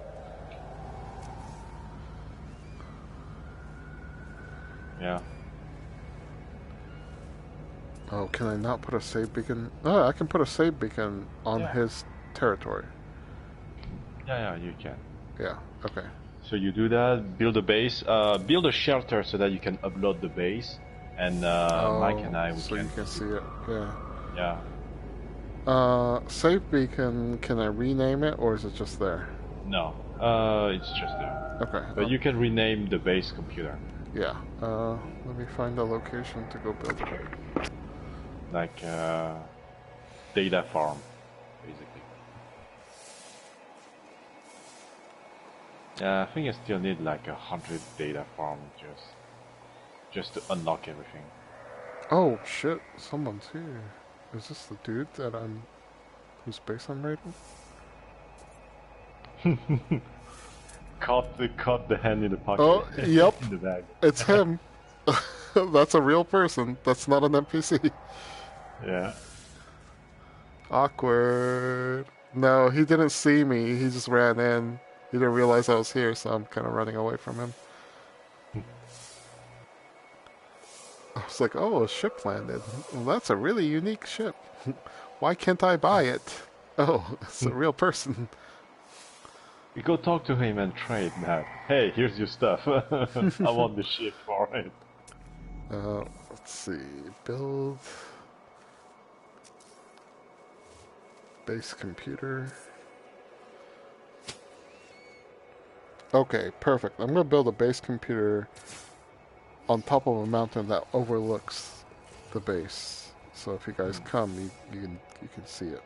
Yeah. Oh, can I not put a save beacon? Oh, I can put a save beacon on his territory. Yeah, you can. Yeah, okay. So you do that, build a base, build a shelter so that you can upload the base, and Mike and I, so you can see it, yeah. Yeah. Save beacon, can I rename it, or is it just there? No, it's just there. Okay. But you can rename the base computer. Yeah, let me find a location to go build it. Like, data farm, basically. Yeah, I think I still need like 100 data farm just to unlock everything. Oh shit, someone's here. Is this the dude whose base I'm raiding? Caught the hand in the pocket. Oh, yep. In the bag. It's him. That's a real person. That's not an NPC. Yeah. Awkward. No, he didn't see me. He just ran in. He didn't realize I was here, so I'm kind of running away from him. I was like, oh, a ship landed. Well, that's a really unique ship. Why can't I buy it? Oh, it's a real person. You go talk to him and trade, man. Hey, here's your stuff. I want the ship for it. Let's see. Build base computer. Okay, perfect. I'm gonna build a base computer on top of a mountain that overlooks the base. So if you guys come, you can see it.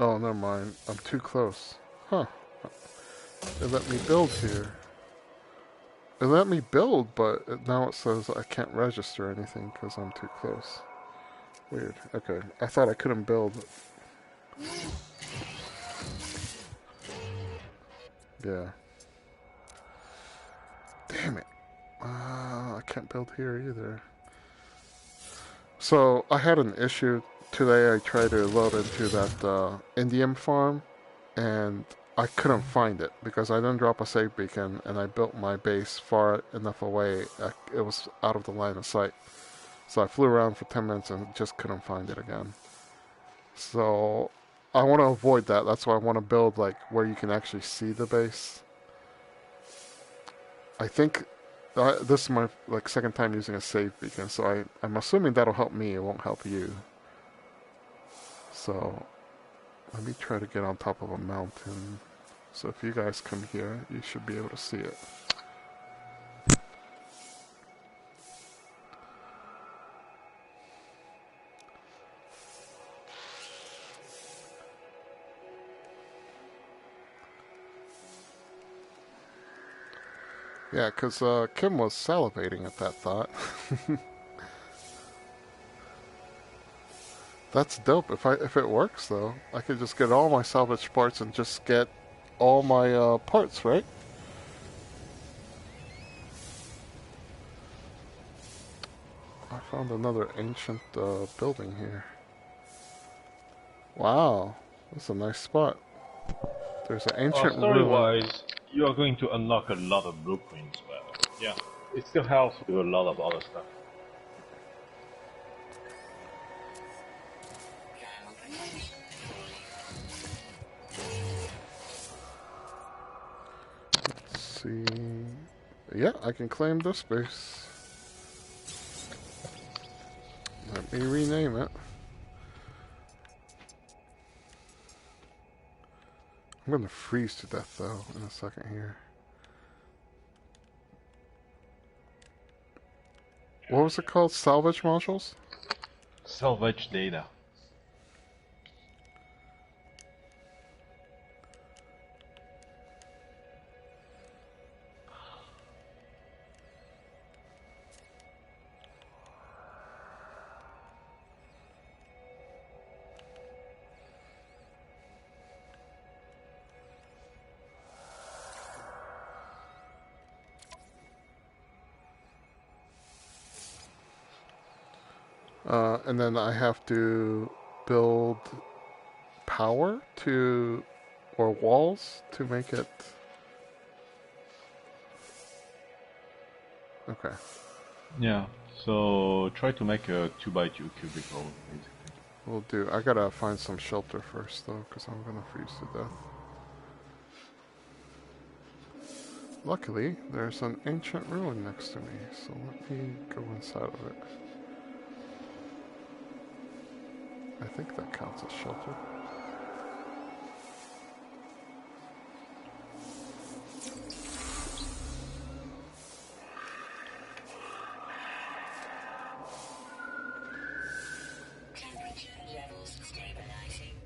Oh, never mind. I'm too close. Huh. It let me build here. It let me build, but now it says I can't register anything because I'm too close. Weird. Okay. I thought I couldn't build. Yeah. Damn it. I can't build here either. So, I had an issue today. I tried to load into that Indian farm, and I couldn't find it because I didn't drop a save beacon, and I built my base far enough away. It was out of the line of sight. So I flew around for 10 minutes and just couldn't find it again. So I want to avoid that. That's why I want to build like where you can actually see the base. I think this is my second time using a save beacon, so I'm assuming that'll help me. It won't help you. So let me try to get on top of a mountain. So if you guys come here, you should be able to see it. Yeah, because Kim was salivating at that thought. That's dope. If it works, though, I could just get all my salvage parts and just get all my parts, right? I found another ancient building here. Wow, that's a nice spot. There's an ancient story-wise, you are going to unlock a lot of blueprints, but yeah, it still helps with a lot of other stuff. Let's see. Yeah, I can claim this base. Let me rename it. I'm gonna freeze to death though in a second here. What was it called? Salvage modules? Salvage data. And then I have to build power to, or walls to make it. Okay. Yeah, so try to make a 2x2 cubicle, basically. Will do. I gotta find some shelter first though, because I'm gonna freeze to death. Luckily, there's an ancient ruin next to me, so let me go inside of it. I think that counts as shelter. Temperature levels stabilizing.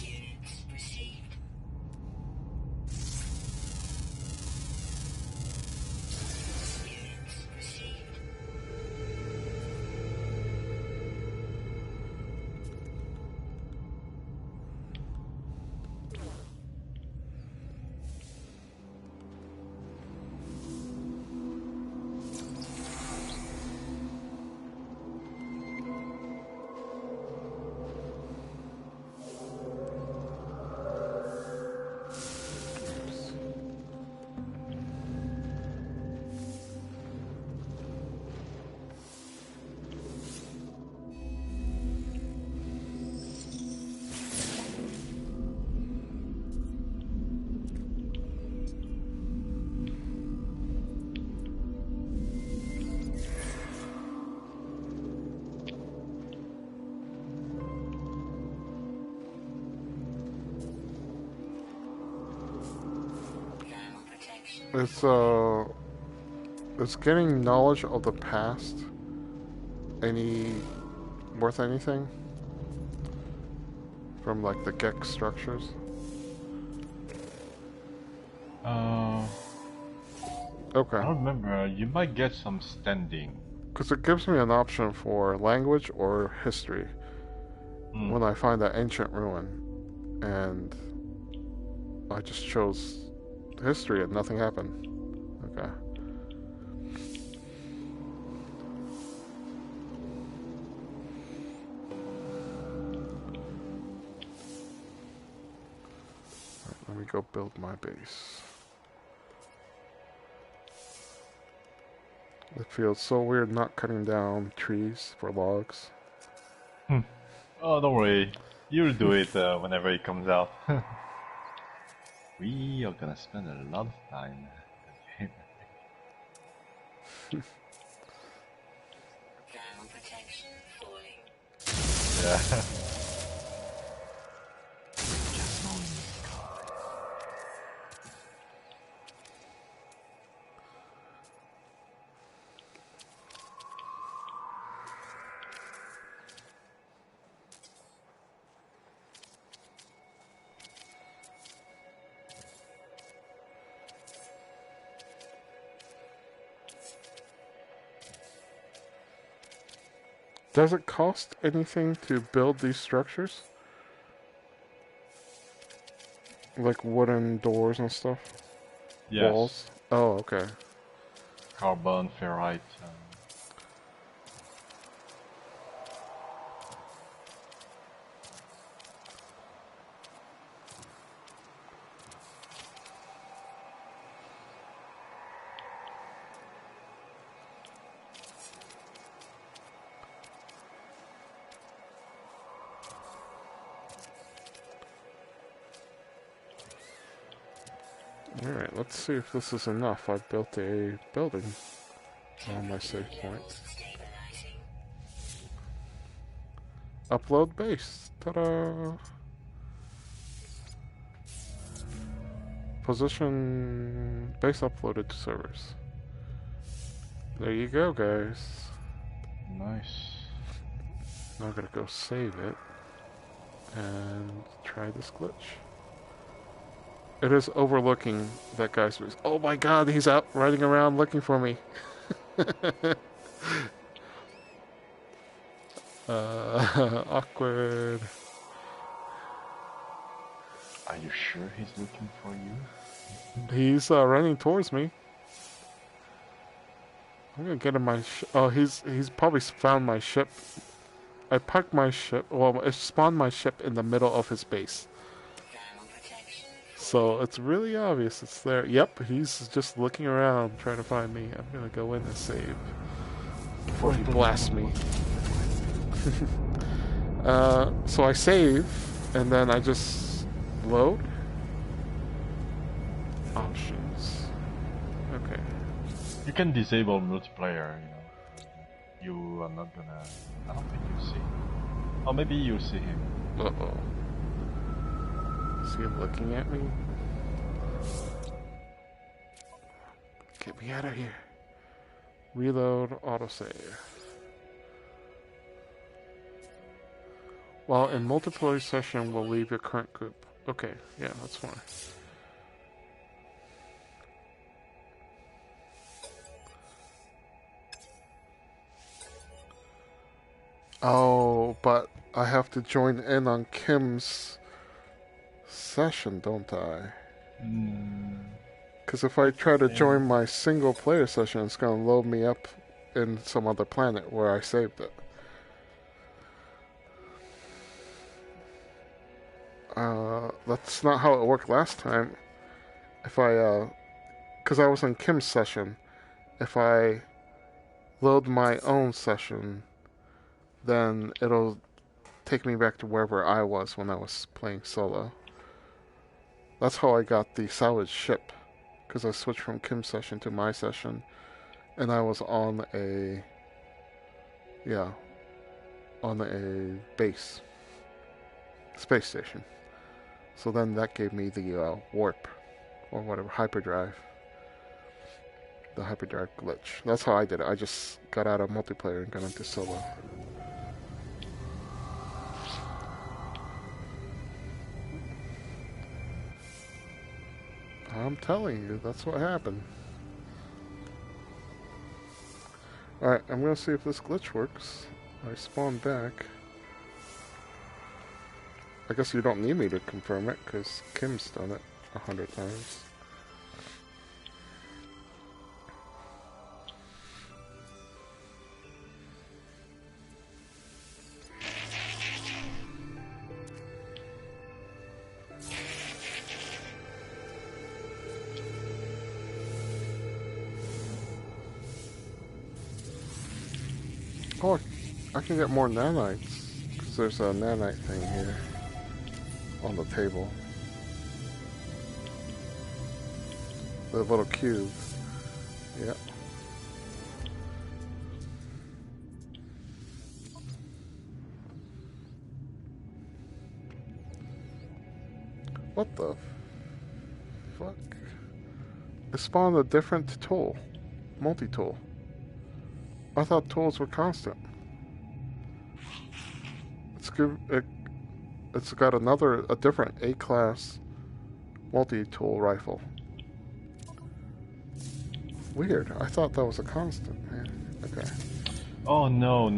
Units received. Units received. Thermal protection. Is getting knowledge of the past worth anything? From like the Gex structures? Okay. I don't remember, you might get some standing. Because it gives me an option for language or history when I find that ancient ruin. And I just chose history and nothing happened. Okay. Let me go build my base. It feels so weird not cutting down trees for logs. Oh, don't worry. You'll do it whenever it comes out. We are gonna spend a lot of time. Thermal protection falling. Yeah. Does it cost anything to build these structures? Like wooden doors and stuff? Yes. Walls? Oh, okay. Carbon, ferrite. Alright, let's see if this is enough. I've built a building. on my save point. Upload base. Ta-da! Position base uploaded to servers. There you go, guys. Nice. Now I'm gonna go save it and try this glitch. It is overlooking that guy's base. Oh my god, he's out riding around looking for me. Awkward. Are you sure he's looking for you? He's running towards me. I'm gonna get in my oh, he's probably found my ship. I parked my ship. Well, I spawned my ship in the middle of his base. So it's really obvious it's there. Yep, he's just looking around trying to find me. I'm gonna go in and save before he blasts me. So I save and then I just load options. Okay. You can disable multiplayer, you know. You are not gonna... I don't think you see him. Or maybe you see him. Uh-oh. Is he looking at me? Get me out of here. Reload, autosave. While in multiplayer session, will leave your current group. Okay, yeah, that's fine. Oh, but I have to join in on Kim's session, don't I? Because if I try to join my single player session, it's going to load me up in some other planet where I saved it. That's not how it worked last time. If I, because I was in Kim's session, if I load my own session, then it'll take me back to wherever I was when I was playing solo. That's how I got the salvage ship, because I switched from Kim's session to my session, and I was on a, on a base, space station. So then that gave me the warp, or whatever, hyperdrive. The hyperdrive glitch. That's how I did it. I just got out of multiplayer and got into solo. I'm telling you, that's what happened. Alright, I'm gonna see if this glitch works. I spawned back. I guess you don't need me to confirm it, because Kim's done it 100 times. Oh, I can get more nanites, because there's a nanite thing here on the table. The little cube. Yep. What the fuck? It spawned a different tool. Multi-tool. I thought tools were constant. It's got a different A-class multi-tool rifle. Weird. I thought that was a constant, man. Okay. Oh no.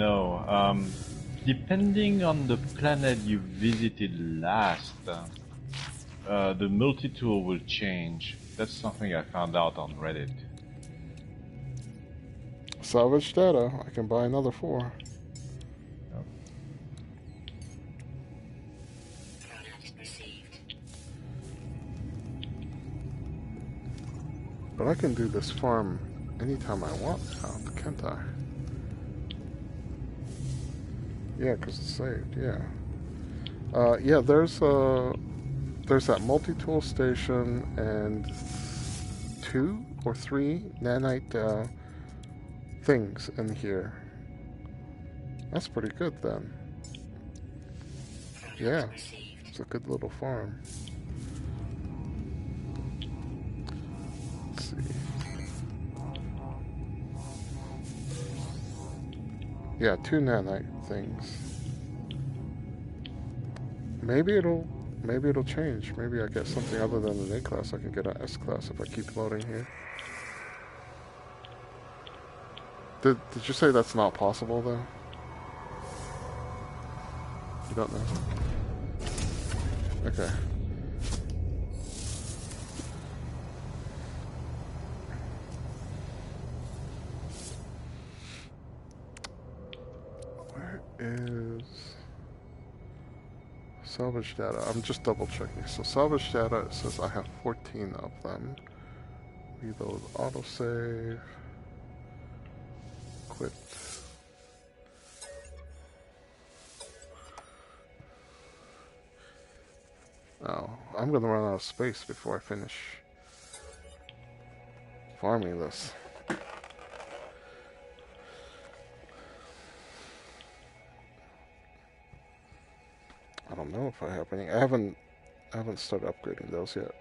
Depending on the planet you visited last, the multi-tool will change. That's something I found out on Reddit. Salvage data. I can buy another 4. Yep. But I can do this farm anytime I want now, can't I? Yeah, because it's saved, yeah. Yeah, there's that multi-tool station and 2 or 3 nanite things in here. That's pretty good then. Yeah, it's a good little farm. Let's see. Yeah, 2 nanite things. Maybe it'll change. Maybe I get something other than an A class. I can get an S class if I keep loading here. Did you say that's not possible though? You don't know? Okay. Where is salvage data? I'm just double checking. So salvage data, it says I have 14 of them. Reload autosave. Quit. Oh, I'm gonna run out of space before I finish farming this. I don't know if I have any. I haven't started upgrading those yet.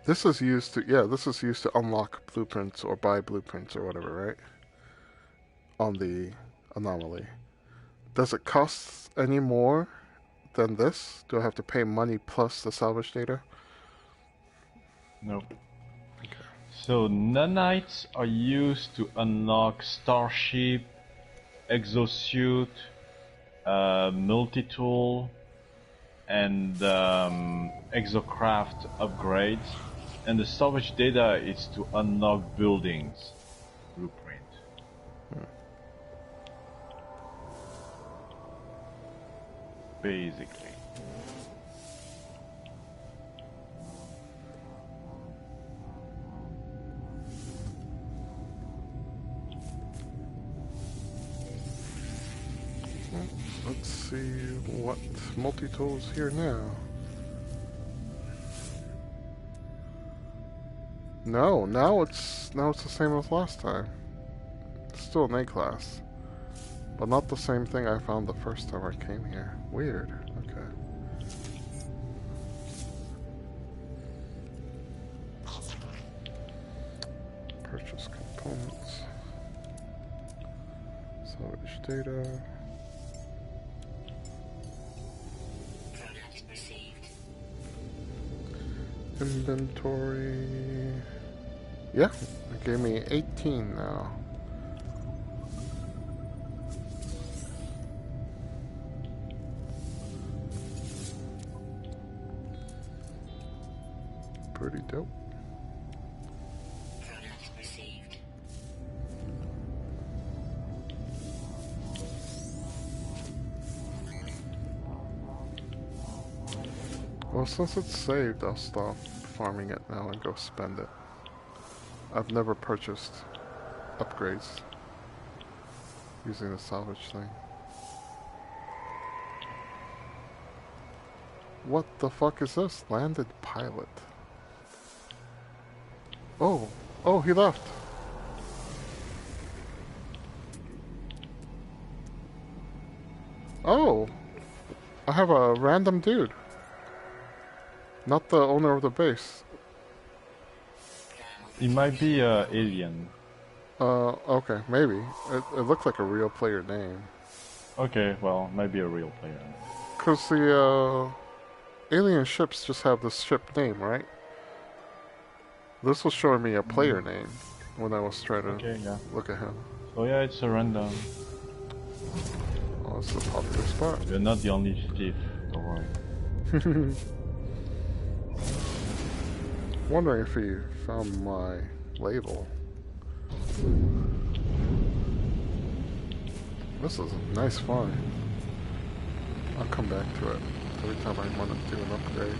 This is used to unlock blueprints or buy blueprints or whatever, right? On the anomaly. Does it cost any more than this? Do I have to pay money plus the salvage data? Nope. Okay. So nanites are used to unlock starship, exosuit, multi-tool, and exocraft upgrades. And the salvage data is to unlock buildings blueprint. Basically. Let's see what multi-tools here now. No, now it's the same as last time. It's still an A class, but not the same thing I found the first time I came here. Weird. Okay. Purchase components. Salvage data. Inventory. Yeah, it gave me 18 now. Pretty dope. Well, since it's saved, I'll stop farming it now and go spend it. I've never purchased upgrades using the salvage thing. What the fuck is this? Landed pilot. Oh, he left. Oh, I have a random dude. Not the owner of the base. It might be alien. Okay, maybe. It looked like a real player name. Okay, well, maybe a real player. Because the alien ships just have the ship name, right? This was showing me a player name when I was trying to look at him. Oh yeah, it's a random. Oh, it's a popular spot. You're not the only thief, don't worry. Wondering if he found my label. This is a nice find. I'll come back to it every time I want to do an upgrade.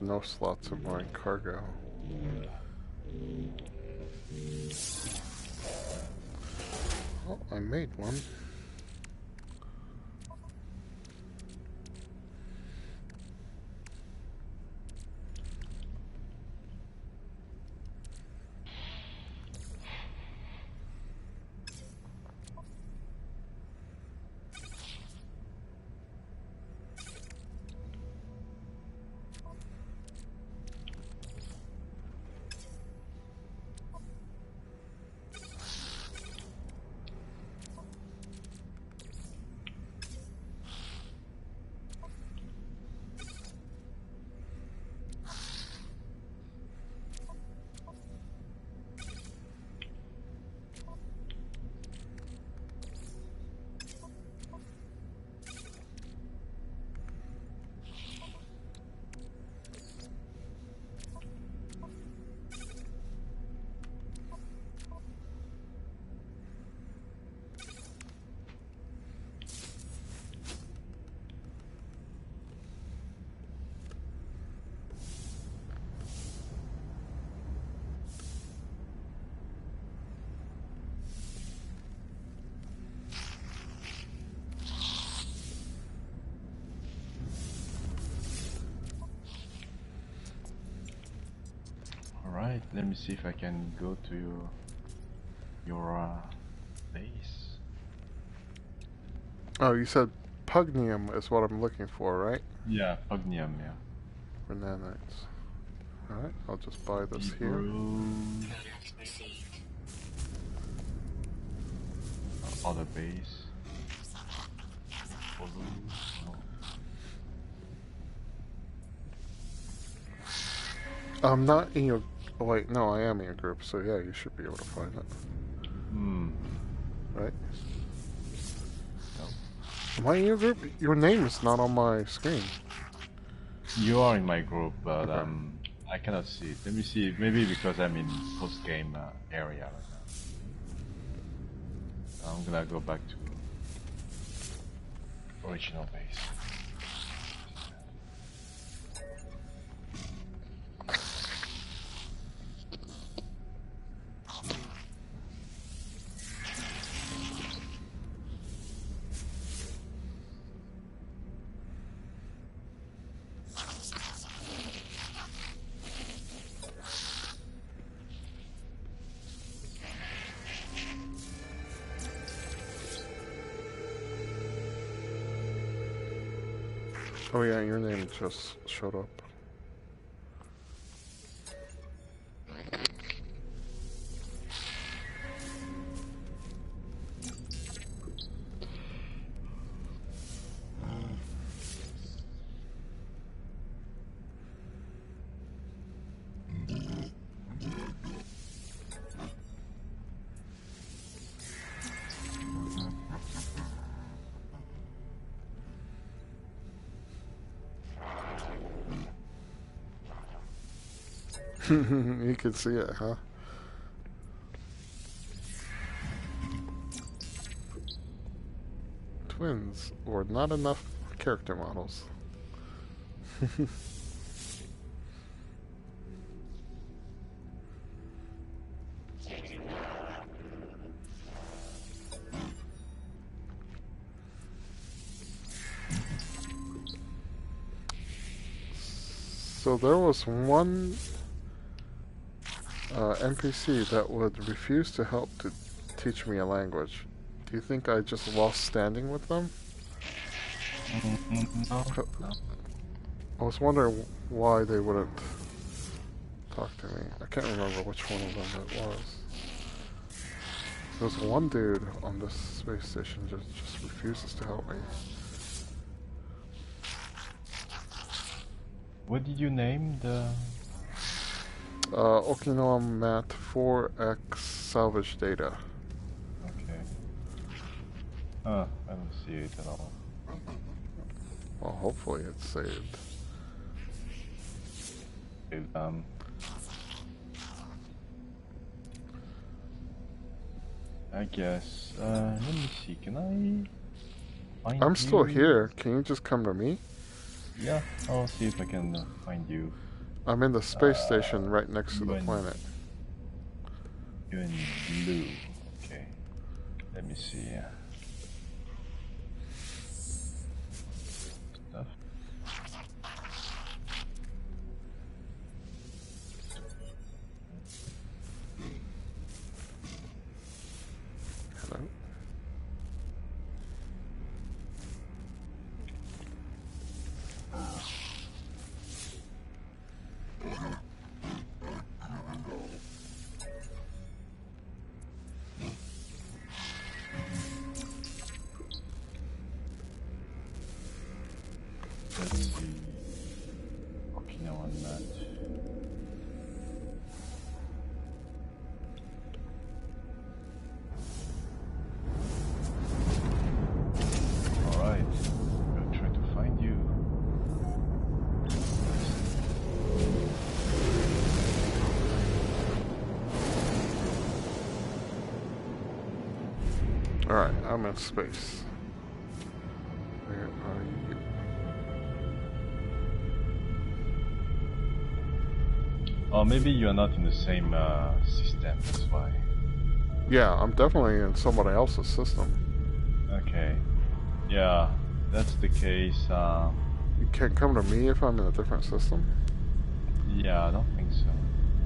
no slots in my cargo. Oh, I made one. Alright, let me see if I can go to your base. Oh, you said pugnium is what I'm looking for, right? Yeah, Pugnium, yeah. For nanites. Alright, I'll just buy this here. Product received. Other base. I'm not in your... Oh, wait, no, I am in your group, so yeah, you should be able to find it. Hmm. Right? Am I in your group? Your name is not on my screen. You are in my group, but Okay. I cannot see it. Let me see. Maybe because I'm in post-game area right now. I'm gonna go back to original base. Oh yeah, your name just showed up. You can see it, huh? Twins, or not enough character models. So there was one NPC that would refuse to help to teach me a language. Do you think I just lost standing with them? No, no. I was wondering why they wouldn't talk to me. I can't remember which one of them it was. There's one dude on this space station just refuses to help me. What did you name the? Okinawa Mat 4X salvage data. Okay. I don't see it at all. Well, hopefully it's saved. It, I guess. Let me see. Can I find I'm you? still here. Can you just come to me? Yeah, I'll see if I can find you. I'm in the space station right next to the UN planet. You're in blue. Okay. Let me see. Stuff. Hello? Let's see. Okinawa match. Alright. I'm trying to find you. Alright, I'm in space. Where are you? Oh, maybe you're not in the same system, that's why. Yeah, I'm definitely in somebody else's system. Okay. Yeah, that's the case. You can't come to me if I'm in a different system? Yeah, I don't think so.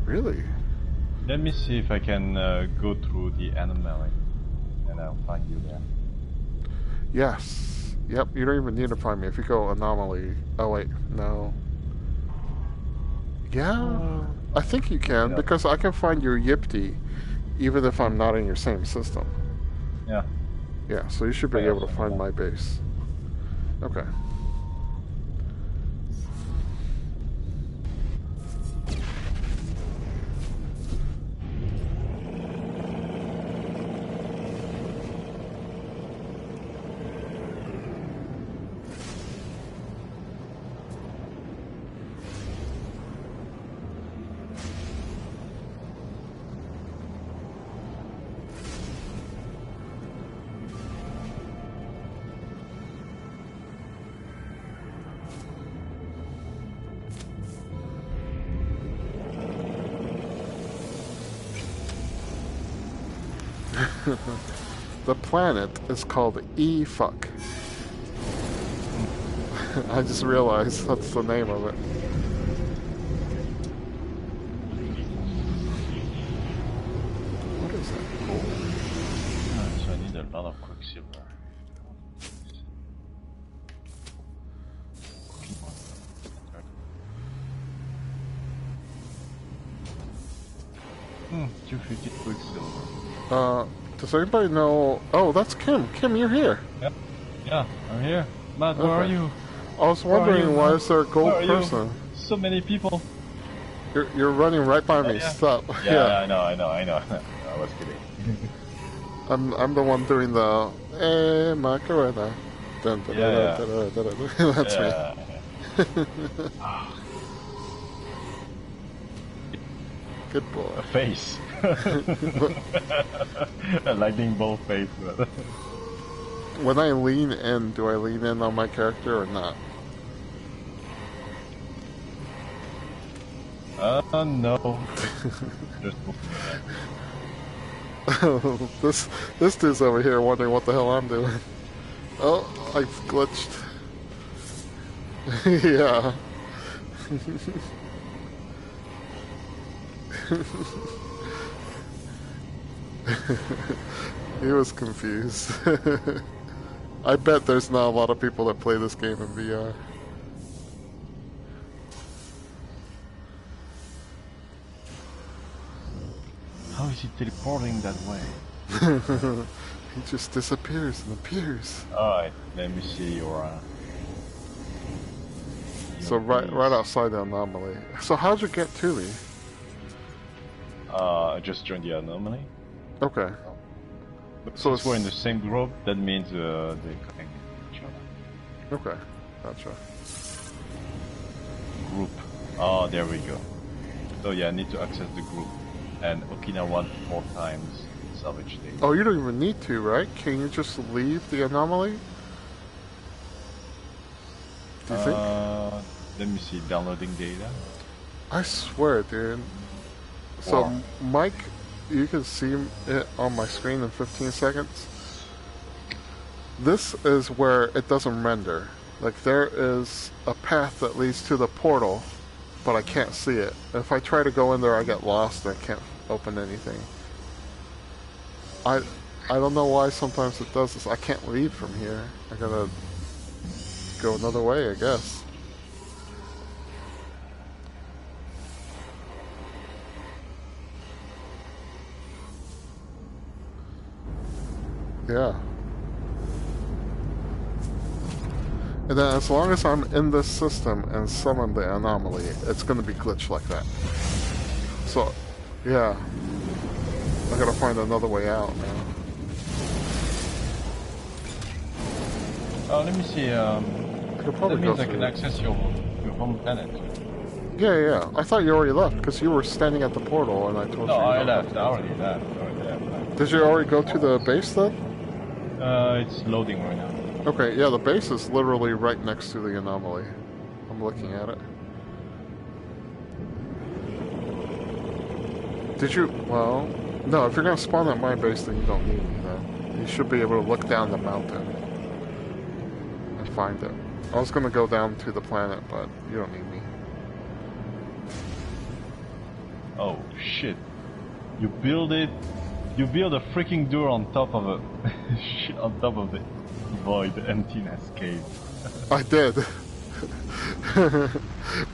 Really? Let me see if I can go through the anomaly, and I'll find you there. Yes. Yep, you don't even need to find me. If you go anomaly... Oh wait, no. Yeah, I think you can, Yeah. because I can find your Yipty even if I'm not in your same system. Yeah. Yeah, so you should be able to find my base. Okay. The planet is called E-Fuck. I just realized that's the name of it. What is that? So I need a lot of quicksilver. Hmm, 250 quicksilver. Does anybody know... Oh, that's Kim. Kim, you're here. Yeah, I'm here. Matt, where are you? I was wondering why is there a gold person? So many people. You're running right by me. Yeah. Stop. Yeah, I know. I was kidding. I'm the one doing the Macarena. Dun, dun, Yeah, dun, dun, dun, dun, dun. That's me. Good boy. A face. A lightning bolt face. When I lean in, do I lean in on my character or not? No. Just this dude's over here wondering what the hell I'm doing. Oh, I've glitched. Yeah. He was confused. I bet there's not a lot of people that play this game in VR. How is he teleporting that way? He just disappears and appears. Alright, let me see your so right outside the anomaly. So how'd you get to me? I just joined the anomaly. Okay. But So since we're in the same group, that means they're connected to each other. Okay, gotcha. Group. Oh, there we go. So yeah, I need to access the group. And Okinawa 4 times salvage data. Oh, you don't even need to, right? Can you just leave the anomaly? Do you think? Let me see, downloading data. I swear, dude. So, Wow. Mike, you can see it on my screen in 15 seconds. This is where it doesn't render. Like, there is a path that leads to the portal, but I can't see it. If I try to go in there, I get lost and I can't open anything. I don't know why sometimes it does this. I can't leave from here. I gotta go another way, I guess. Yeah. And then as long as I'm in this system and summon the anomaly, it's gonna be glitched like that. So, yeah. I gotta find another way out now. Let me see. I could probably That means go I can through. access your home planet. Yeah, yeah. I thought you already left because you were standing at the portal and I told No, you. I left. I already left. Did you already go to the base then? It's loading right now. Okay, yeah, the base is literally right next to the anomaly. I'm looking at it. Did you? Well, no, if you're gonna spawn at my base, then you don't need me, though. You should be able to look down the mountain and find it. I was gonna go down to the planet, but you don't need me. Oh, shit. You build it... You build a freaking door on top of a... on top of the void emptiness cave. I did.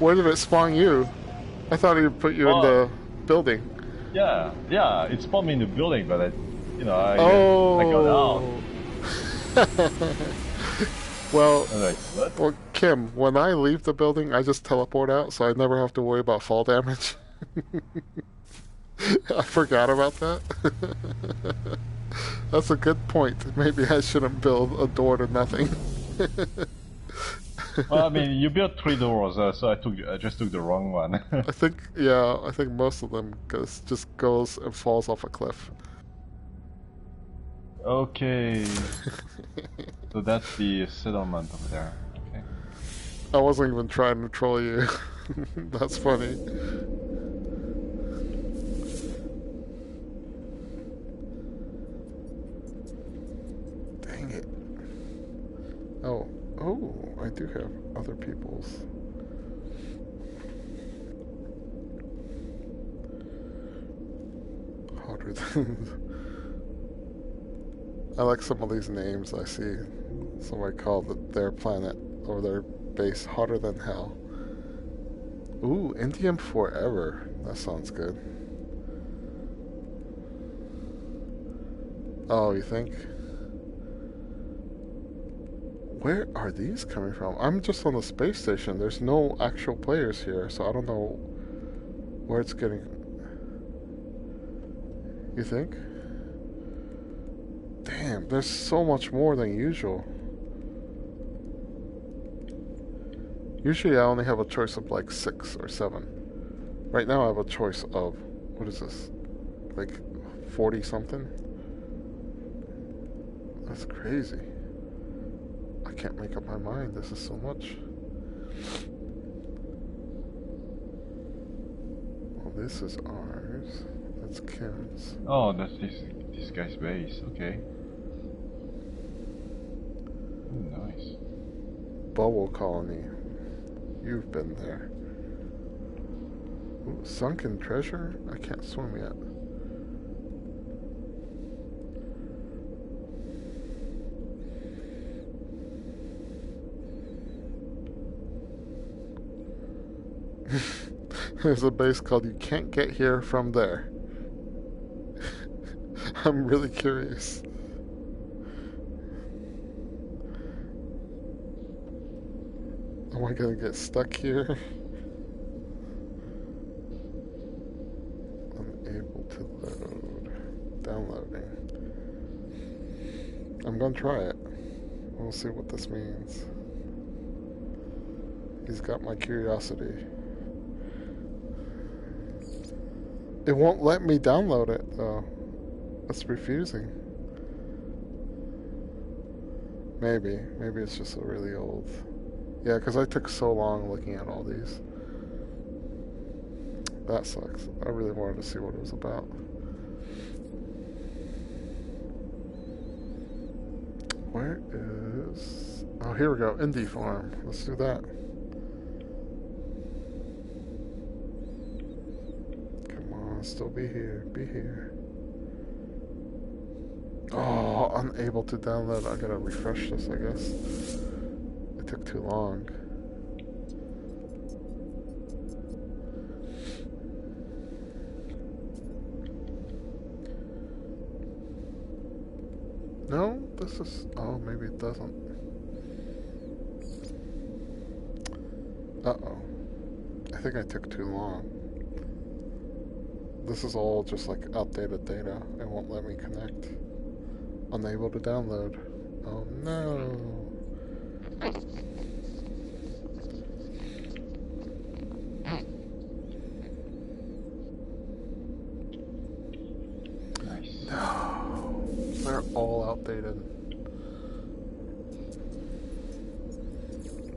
Where did it spawn you? I thought he'd put you in the building. Yeah, it spawned me in the building, but I got out. Well, Like, what? well, Kim, when I leave the building, I just teleport out, so I never have to worry about fall damage. I forgot about that. That's a good point. Maybe I shouldn't build a door to nothing. Well, I mean, you built 3 doors, so I just took the wrong one. I think most of them just goes and falls off a cliff. Okay. So that's the settlement over there. Okay. I wasn't even trying to troll you. That's funny. Dang it. Oh, I do have other people's. Hotter than... I like some of these names I see. Somebody called their planet or their base hotter than hell. Ooh, Indian Forever. That sounds good. Oh, you think? Where are these coming from? I'm just on the space station. There's no actual players here, so I don't know where it's getting. You think? Damn, there's so much more than usual. Usually I only have a choice of like 6 or 7. Right now I have a choice of, what is this? Like 40 something? That's crazy. I can't make up my mind. This is so much. Well, this is ours. That's Kim's. Oh, that's this guy's base. Okay. Ooh, nice. Bubble Colony. You've been there. Ooh, sunken treasure? I can't swim yet. There's a base called You Can't Get Here From There. I'm really curious. Am I gonna get stuck here? Unable to load. Downloading. I'm gonna try it. We'll see what this means. He's got my curiosity. It won't let me download it, though. It's refusing. Maybe it's just a really old... Yeah, because I took so long looking at all these. That sucks. I really wanted to see what it was about. Where is... Oh, here we go. Indie Farm. Let's do that. Come on, still be here. Be here. Oh, unable to download. I gotta refresh this, I guess. It took too long. No, this is... Oh, maybe it doesn't. Uh-oh. I think I took too long. This is all just like outdated data. It won't let me connect. Unable to download. Oh no. Nice. No. They're all outdated.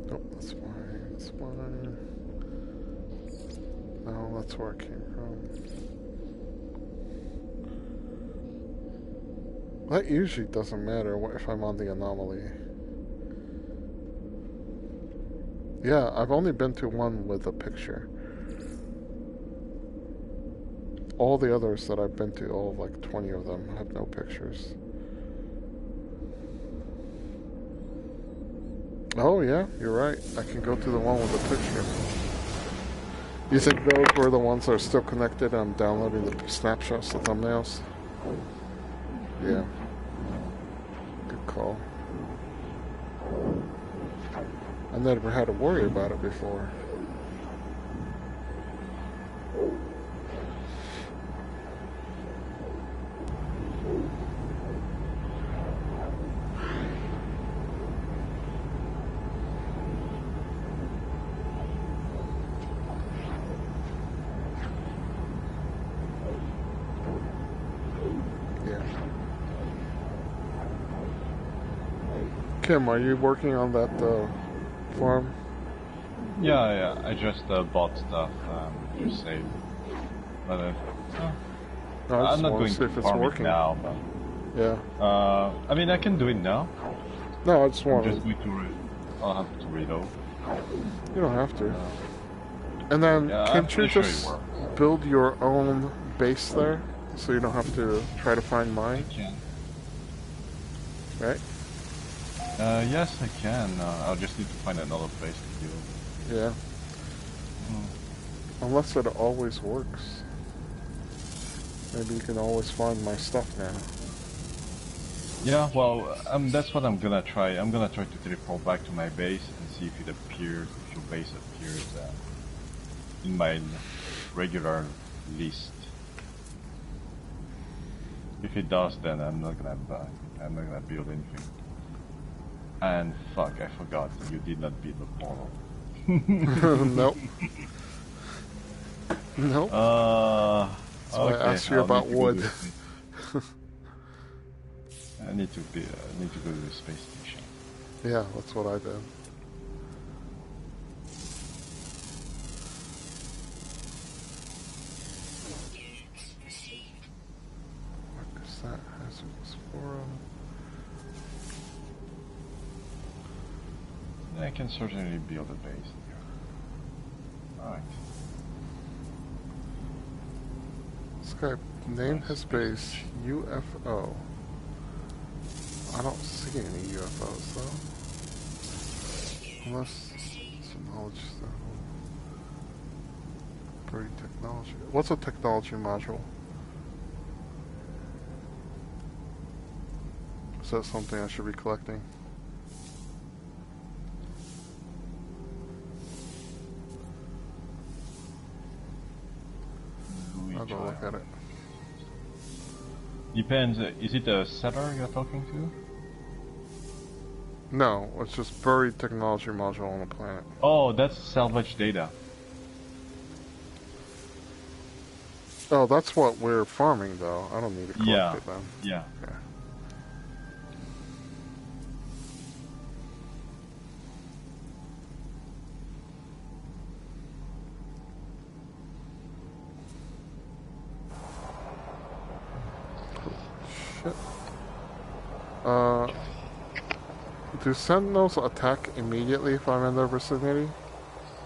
Nope, that's fine. That's fine. No, that's where it came from. That usually doesn't matter if I'm on the anomaly. Yeah, I've only been to one with a picture. All the others that I've been to, all like 20 of them, have no pictures. Oh yeah, you're right. I can go to the one with the picture. You think those were the ones that are still connected? I'm downloading the snapshots, the thumbnails. Yeah. Good call. I never had to worry about it before. Kim, are you working on that farm? Yeah, I just bought stuff, just saved. But I'm not going to farm it now, but... Yeah. I mean, I can do it now. No, I just want to... I'll have to reload. You don't have to. And then, can't you just build your own base there? So you don't have to try to find mine? I can. Right? Yes, I can. I'll just need to find another place to build. Yeah. Unless it always works. Maybe you can always find my stuff now. Yeah, well, that's what I'm gonna try. I'm gonna try to teleport back to my base and see if it appears, if your base appears in my regular list. If it does, then I'm not gonna build anything. And fuck, I forgot, you did not beat the portal. Nope. Nope. So okay, I asked you about wood. I need to go to the space station. Yeah, that's what I did. What is that? Hazardous forum. I can certainly build a base here. Alright. This guy named his base UFO. I don't see any UFOs though. Unless it's a knowledge stuff. Pretty technology. What's a technology module? Is that something I should be collecting? I'll go look at it. Depends. Is it a seller you're talking to? No, it's just buried technology module on the planet. Oh, that's salvage data. Oh, that's what we're farming, though. I don't need to collect it then. Yeah. Okay. shit. Do sentinels attack immediately if I'm in their vicinity?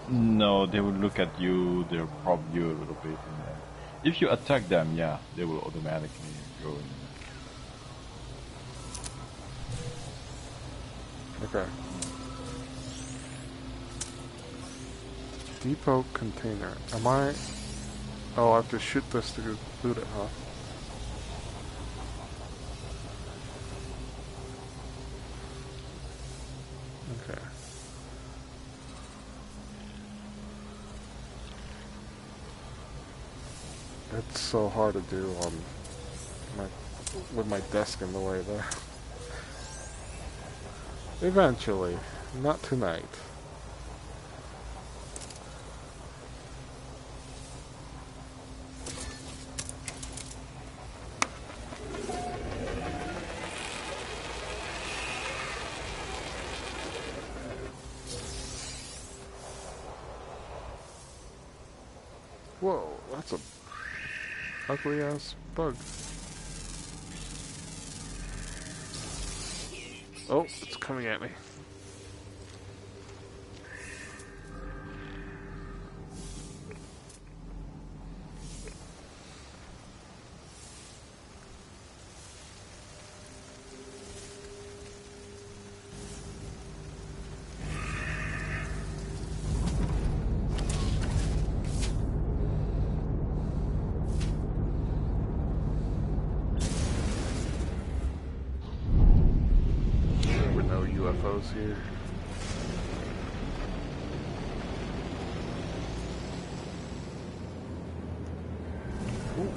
No, they will look at you, they'll probe you a little bit. And then if you attack them, yeah, they will automatically go in. Okay. Depot container. Am I... Oh, I have to shoot this to loot it, huh? Okay. It's so hard to do on with my desk in the way there. Eventually. Not tonight. Whoa, that's a ugly ass bug. Oh, it's coming at me. UFOs here. Ooh.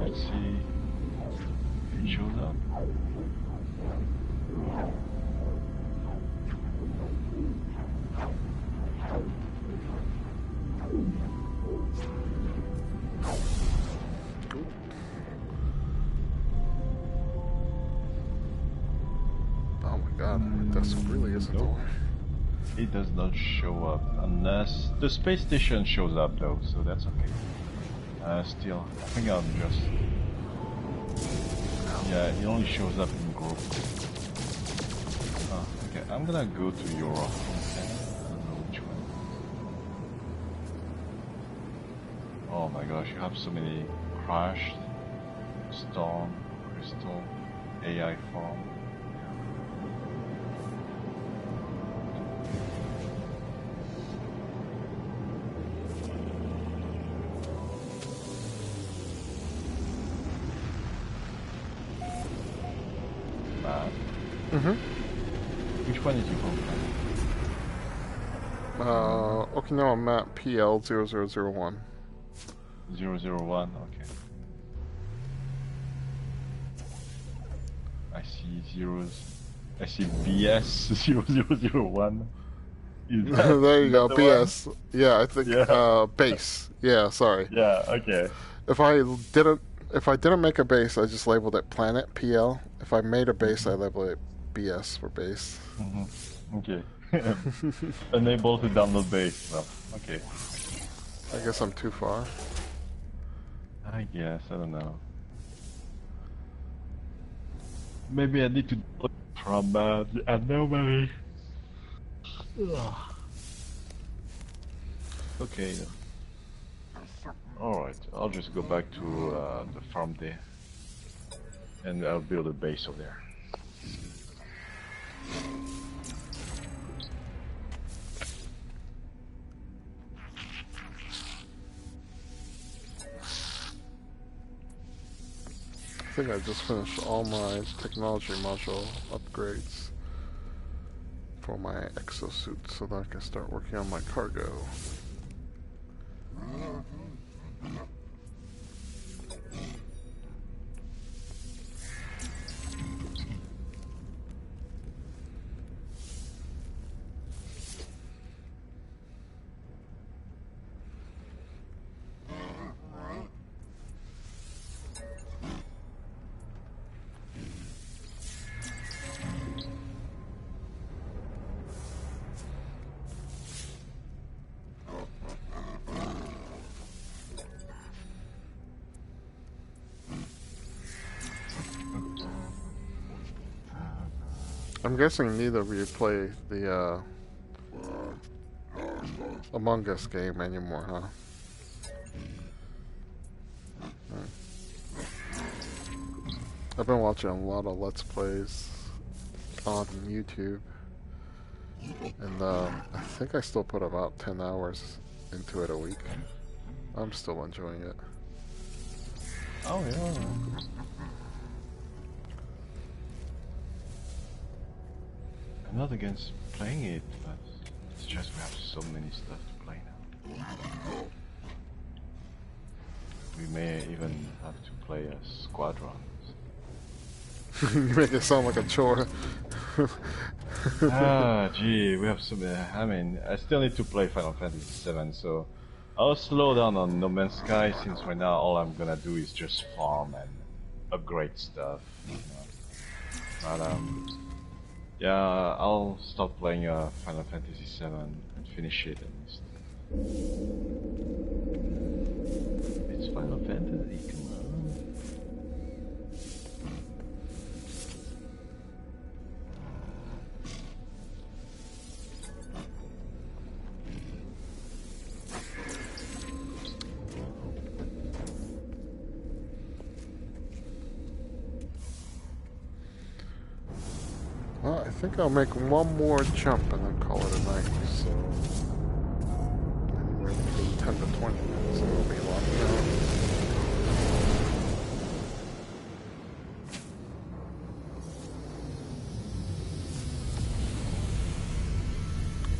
Let's see if it shows up. Oh my god, this really isn't the one. It does not show up unless the space station shows up though, so that's okay. Still, I think I'm just... Yeah, it only shows up in group. Oh, okay, I'm gonna go to your antenna. I don't know which one. Oh my gosh, you have so many crashed, storm, crystal, AI farm. Which one is your home planet? Okinawa map PL0001. 001, okay. I see zeros. I see BS 0001. There you go, BS. One? Yeah, I think base. Yeah, sorry. Yeah, okay. If I didn't make a base, I just labeled it planet PL. If I made a base, I labeled it BS for base. Okay. Unable to download base. Well, okay. I guess I'm too far. I guess, I don't know. Maybe I need to look from the anomaly. Okay. Alright, I'll just go back to the farm there. And I'll build a base over there. I think I just finished all my technology module upgrades for my exosuit so that I can start working on my cargo. I'm guessing neither of you play the Among Us game anymore, huh? I've been watching a lot of Let's Plays on YouTube, and I think I still put about 10 hours into it a week. I'm still enjoying it. Oh yeah. I'm not against playing it, but it's just we have so many stuff to play now. We may even have to play a squadron. You make it sound like a chore. Gee, we have so many. I mean, I still need to play Final Fantasy VII, so I'll slow down on No Man's Sky since right now all I'm gonna do is just farm and upgrade stuff. You know? But yeah, I'll start playing Final Fantasy VII and finish it at least. It's Final Fantasy, come on. Well, I think I'll make one more jump and then call it a night, so anywhere between 10 to 20 minutes, it'll be long enough.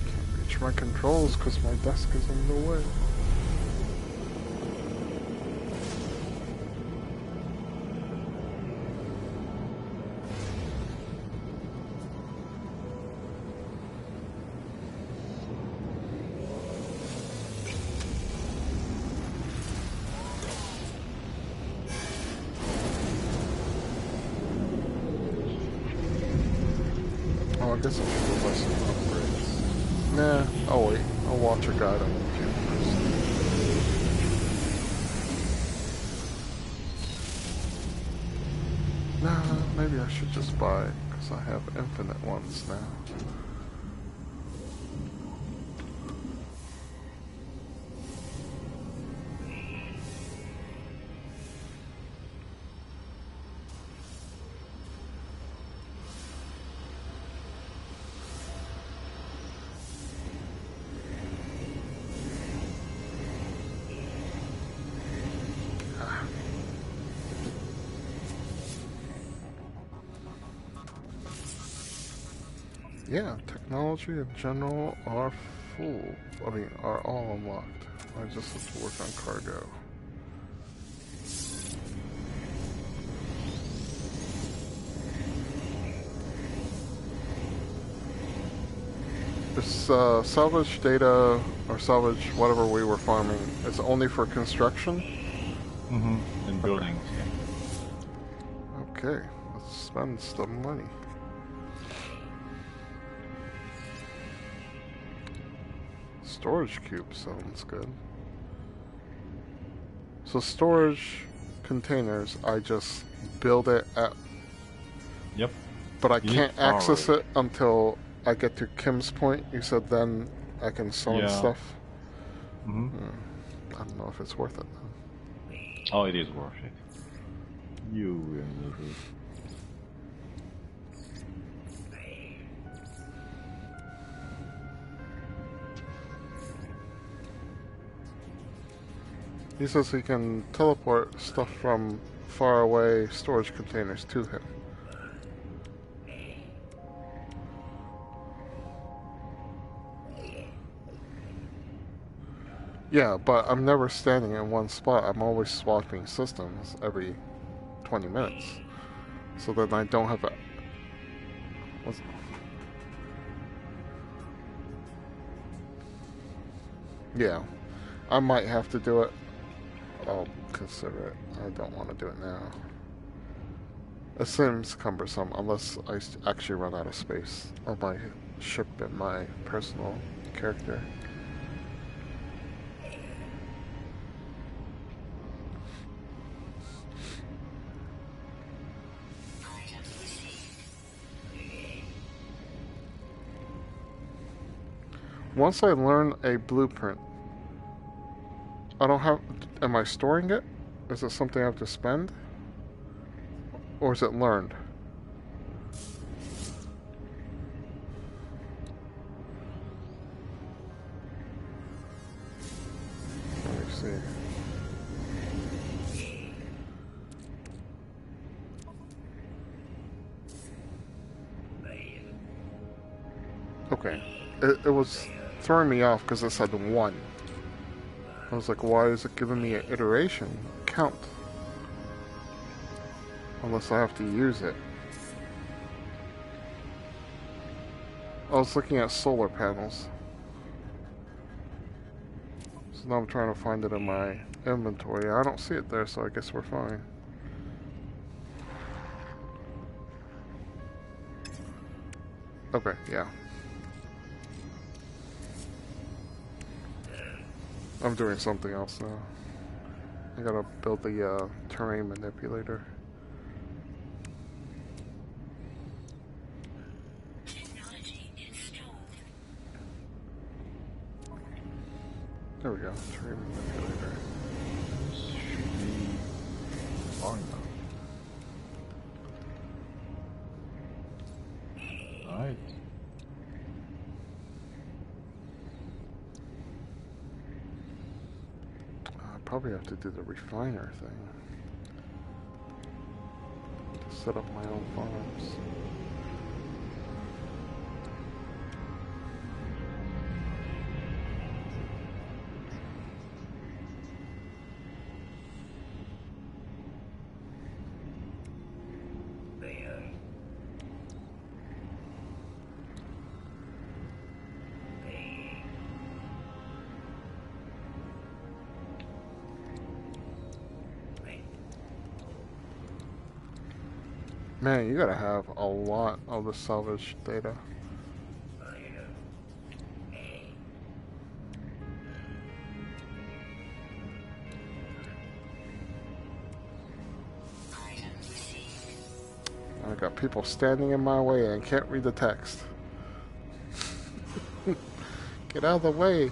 Can't reach my controls because my desk is in the way. I guess I should go buy some upgrades. Nah, I'll wait. I'll watch a guide on YouTube first. Nah, maybe I should just buy, because I have infinite ones now. Yeah, technology in general are full. I mean, are all unlocked. I just have to work on cargo. This salvage data, or salvage whatever we were farming, it's only for construction? Mm-hmm, and buildings. Okay, let's spend some money. Storage cube sounds good. So storage containers, I just build it at... Yep. But I can't access it until I get to Kim's point. You said then I can summon stuff. Mm-hmm. I don't know if it's worth it though. Oh, it is worth it. You will need it. He says he can teleport stuff from far away storage containers to him. Yeah, but I'm never standing in one spot. I'm always swapping systems every 20 minutes. So then I don't have a... Yeah, I might have to do it. I'll consider it. I don't want to do it now. It seems cumbersome unless I actually run out of space on my ship and my personal character. Once I learn a blueprint, I don't have... Am I storing it? Is it something I have to spend? Or is it learned? Let me see. Okay. It was throwing me off because it said 1. I was like, why is it giving me an iteration count? Unless I have to use it. I was looking at solar panels. So now I'm trying to find it in my inventory. I don't see it there, so I guess we're fine. Okay, yeah. I'm doing something else now. I gotta build the terrain manipulator. There we go, terrain manipulator. Right. I probably have to do the refiner thing. Set up my own farms. Man, you gotta have a lot of the salvage data. I got people standing in my way and I can't read the text. Get out of the way.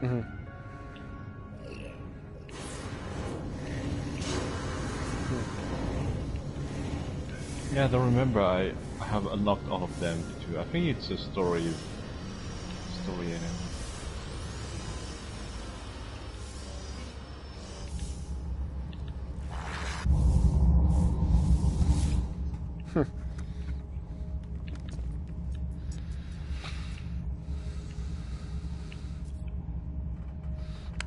Mm-hmm. Yeah, I don't remember. I have unlocked all of them too. I think it's a story anyway.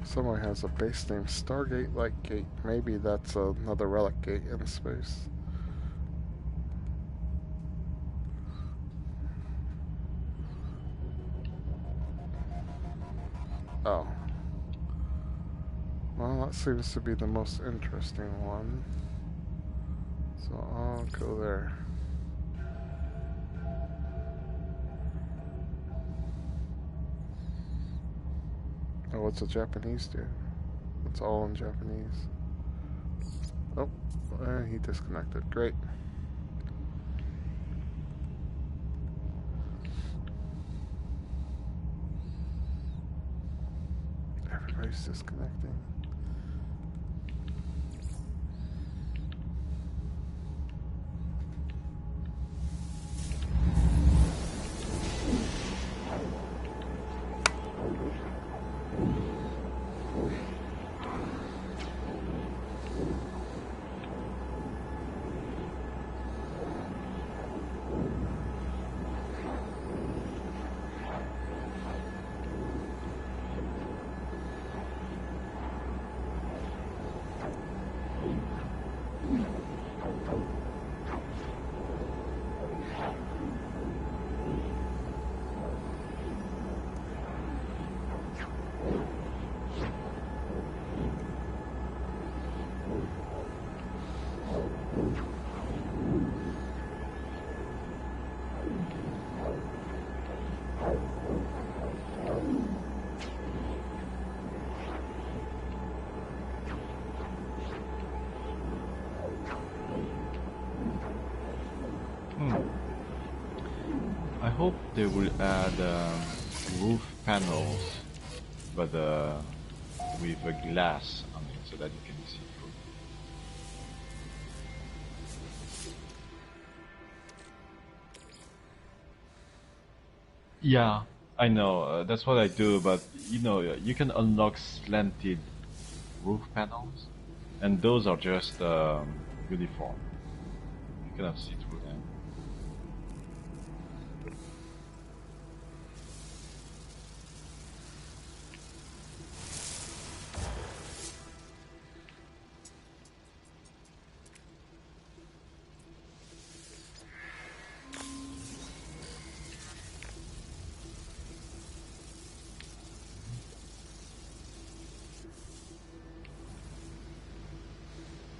Someone has a base named Stargate Light Gate. Maybe that's another relic gate in space. Oh. Well, that seems to be the most interesting one. So I'll go there. Oh, what's a Japanese do? It's all in Japanese. Oh, he disconnected. Great. Everybody's disconnecting. hope they will add roof panels, but with a glass on it so that you can see through. Yeah, I know. That's what I do, but you know, you can unlock slanted roof panels, and those are just uniform. You cannot see through them.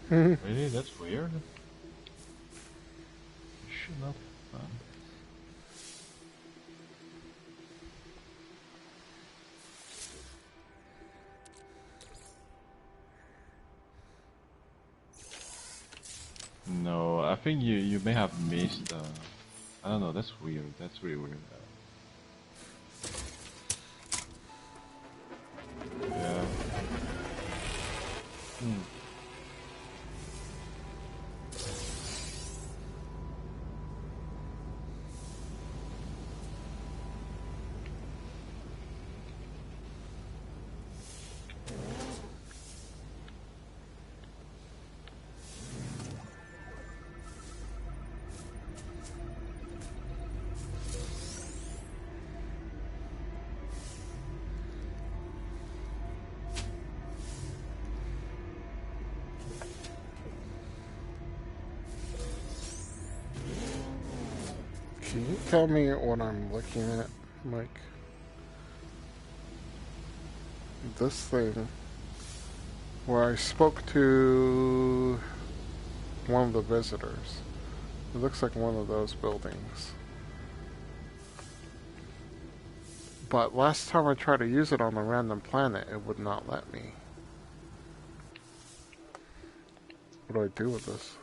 Really? That's weird. You should not have fun. No, I think you may have missed. I don't know. That's weird. That's really weird. Yeah. Can you tell me what I'm looking at, Mike? This thing where I spoke to one of the visitors. It looks like one of those buildings. But last time I tried to use it on a random planet, it would not let me. What do I do with this?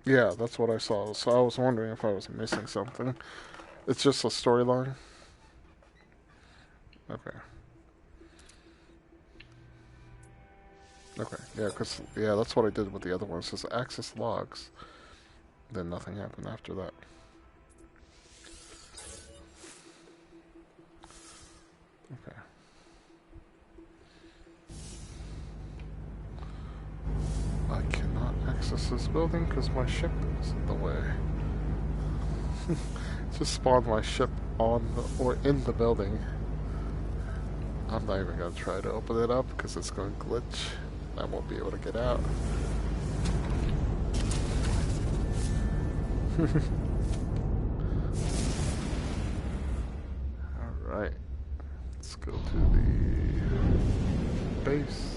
Yeah, that's what I saw. So I was wondering if I was missing something. It's just a storyline? Okay. Okay, yeah, that's what I did with the other one. It says access logs. Then nothing happened after that. Okay. I cannot access this building because my ship is in the way. Just spawned my ship on or in the building. I'm not even going to try to open it up because it's going to glitch. I won't be able to get out. Alright. Let's go to the base.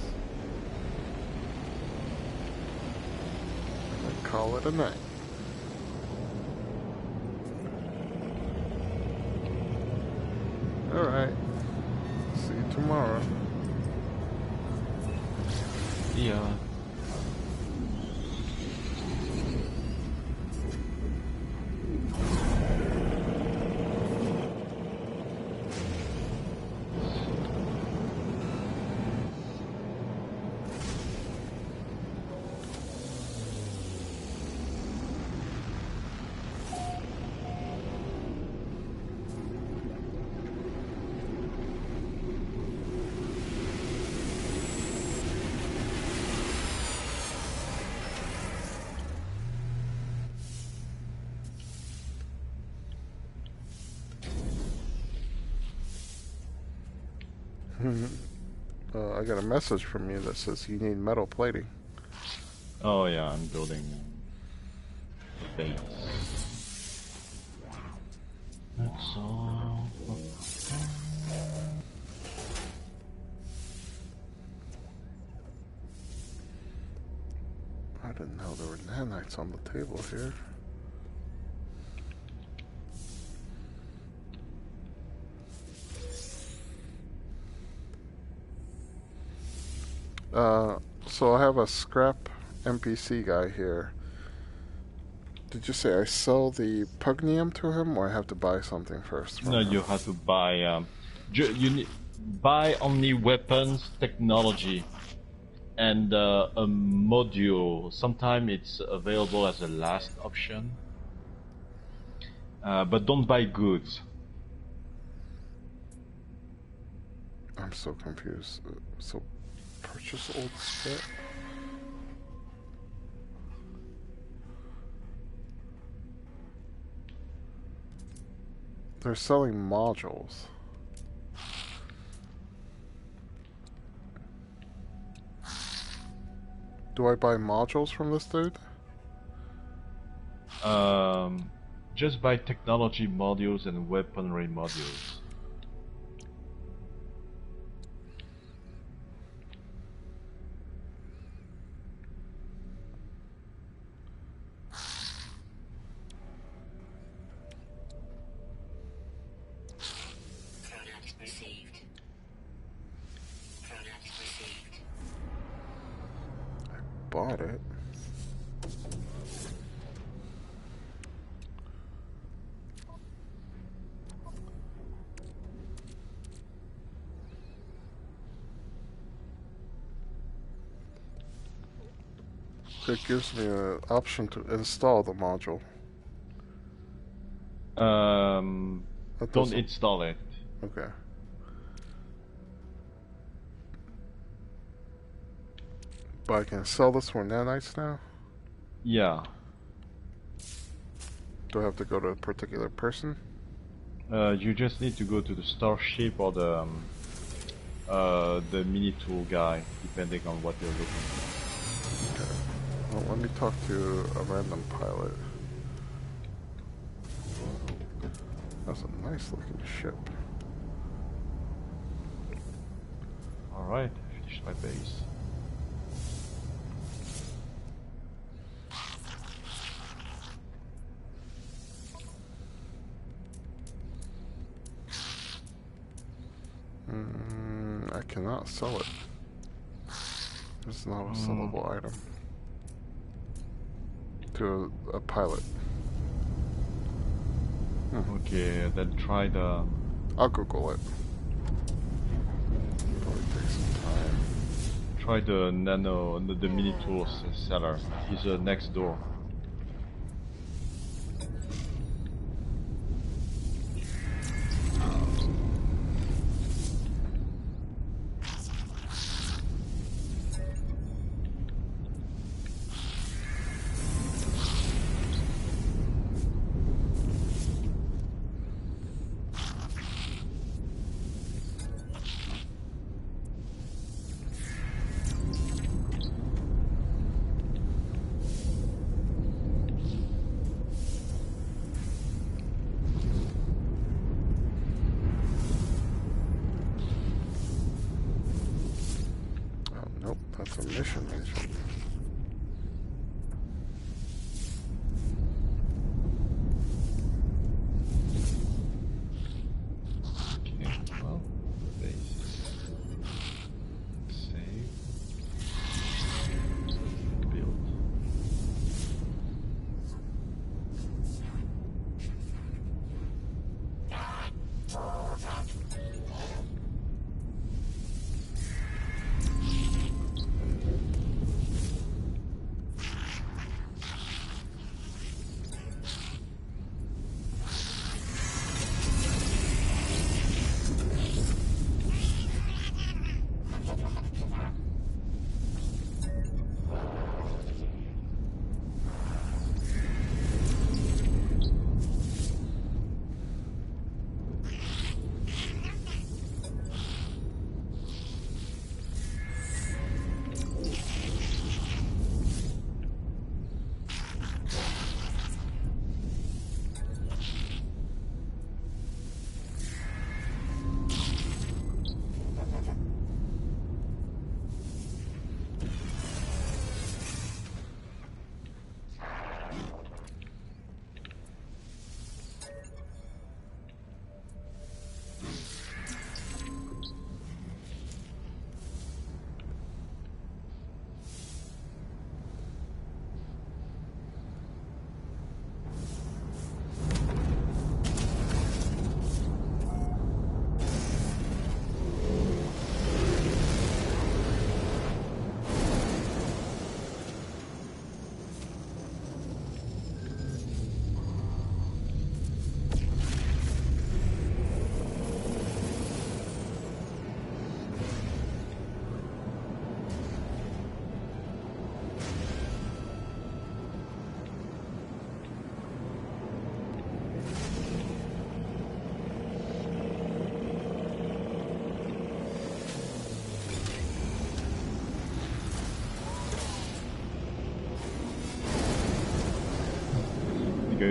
And call it a night. Alright. See you tomorrow. Yeah. I got a message from you that says you need metal plating. Oh yeah, I'm building a base. That's all. I didn't know there were nanites on the table here. So I have a scrap NPC guy here. Did you say I sell the pugnium to him, or I have to buy something first from No, him? you have to buy. You need buy only weapons, technology, and a module. Sometimes it's available as a last option, but don't buy goods. I'm so confused. So, purchase old scrap? They're selling modules. Do I buy modules from this dude? Just buy technology modules and weaponry modules. Product received. Product received. Bought it. It gives me an option to install the module. That Don't doesn't- install it. Okay. But I can sell this for nanites now? Yeah. Do I have to go to a particular person? You just need to go to the starship or the mini tool guy, depending on what you're looking for. Okay. Well, let me talk to a random pilot. That's a nice looking ship. Alright, I finished my base. I cannot sell it. It's not a sellable item. To a pilot. Okay, then try the... I'll Google it. Probably take some time. Try the the mini tools seller. He's next door. Nope, that's a mission. Okay, well, base is save. Build.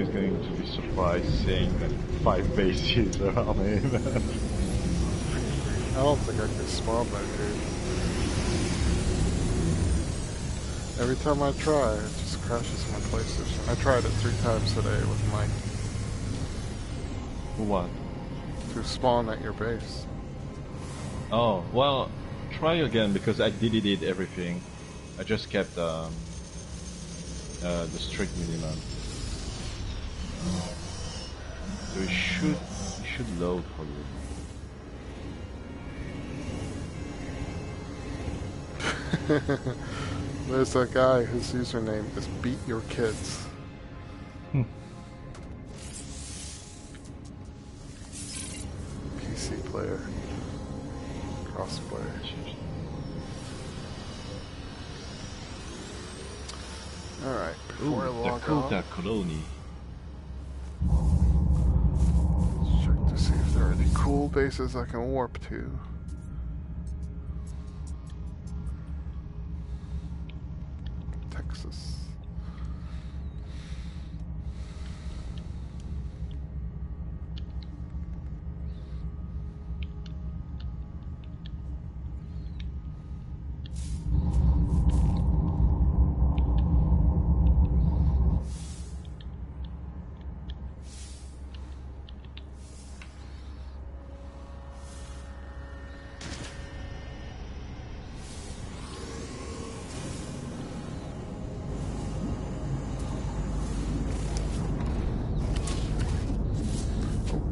player is going to be surprised seeing that 5 bases around him. I don't think I can spawn that dude. Every time I try, it just crashes my PlayStation. I tried it 3 times today with Mike. What? To spawn at your base. Oh, well, try again because I deleted everything. I just kept the strict minimum. So it should load for you. There's a guy whose username is Beat Your Kids. PC player. Crossplay. Alright, before I log Dakota on, Colony. let's check to see if there are any cool bases I can warp to. Texas.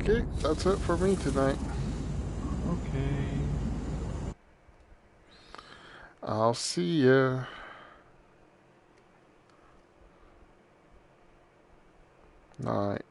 Okay, that's it for me tonight. Okay. I'll see ya. Night.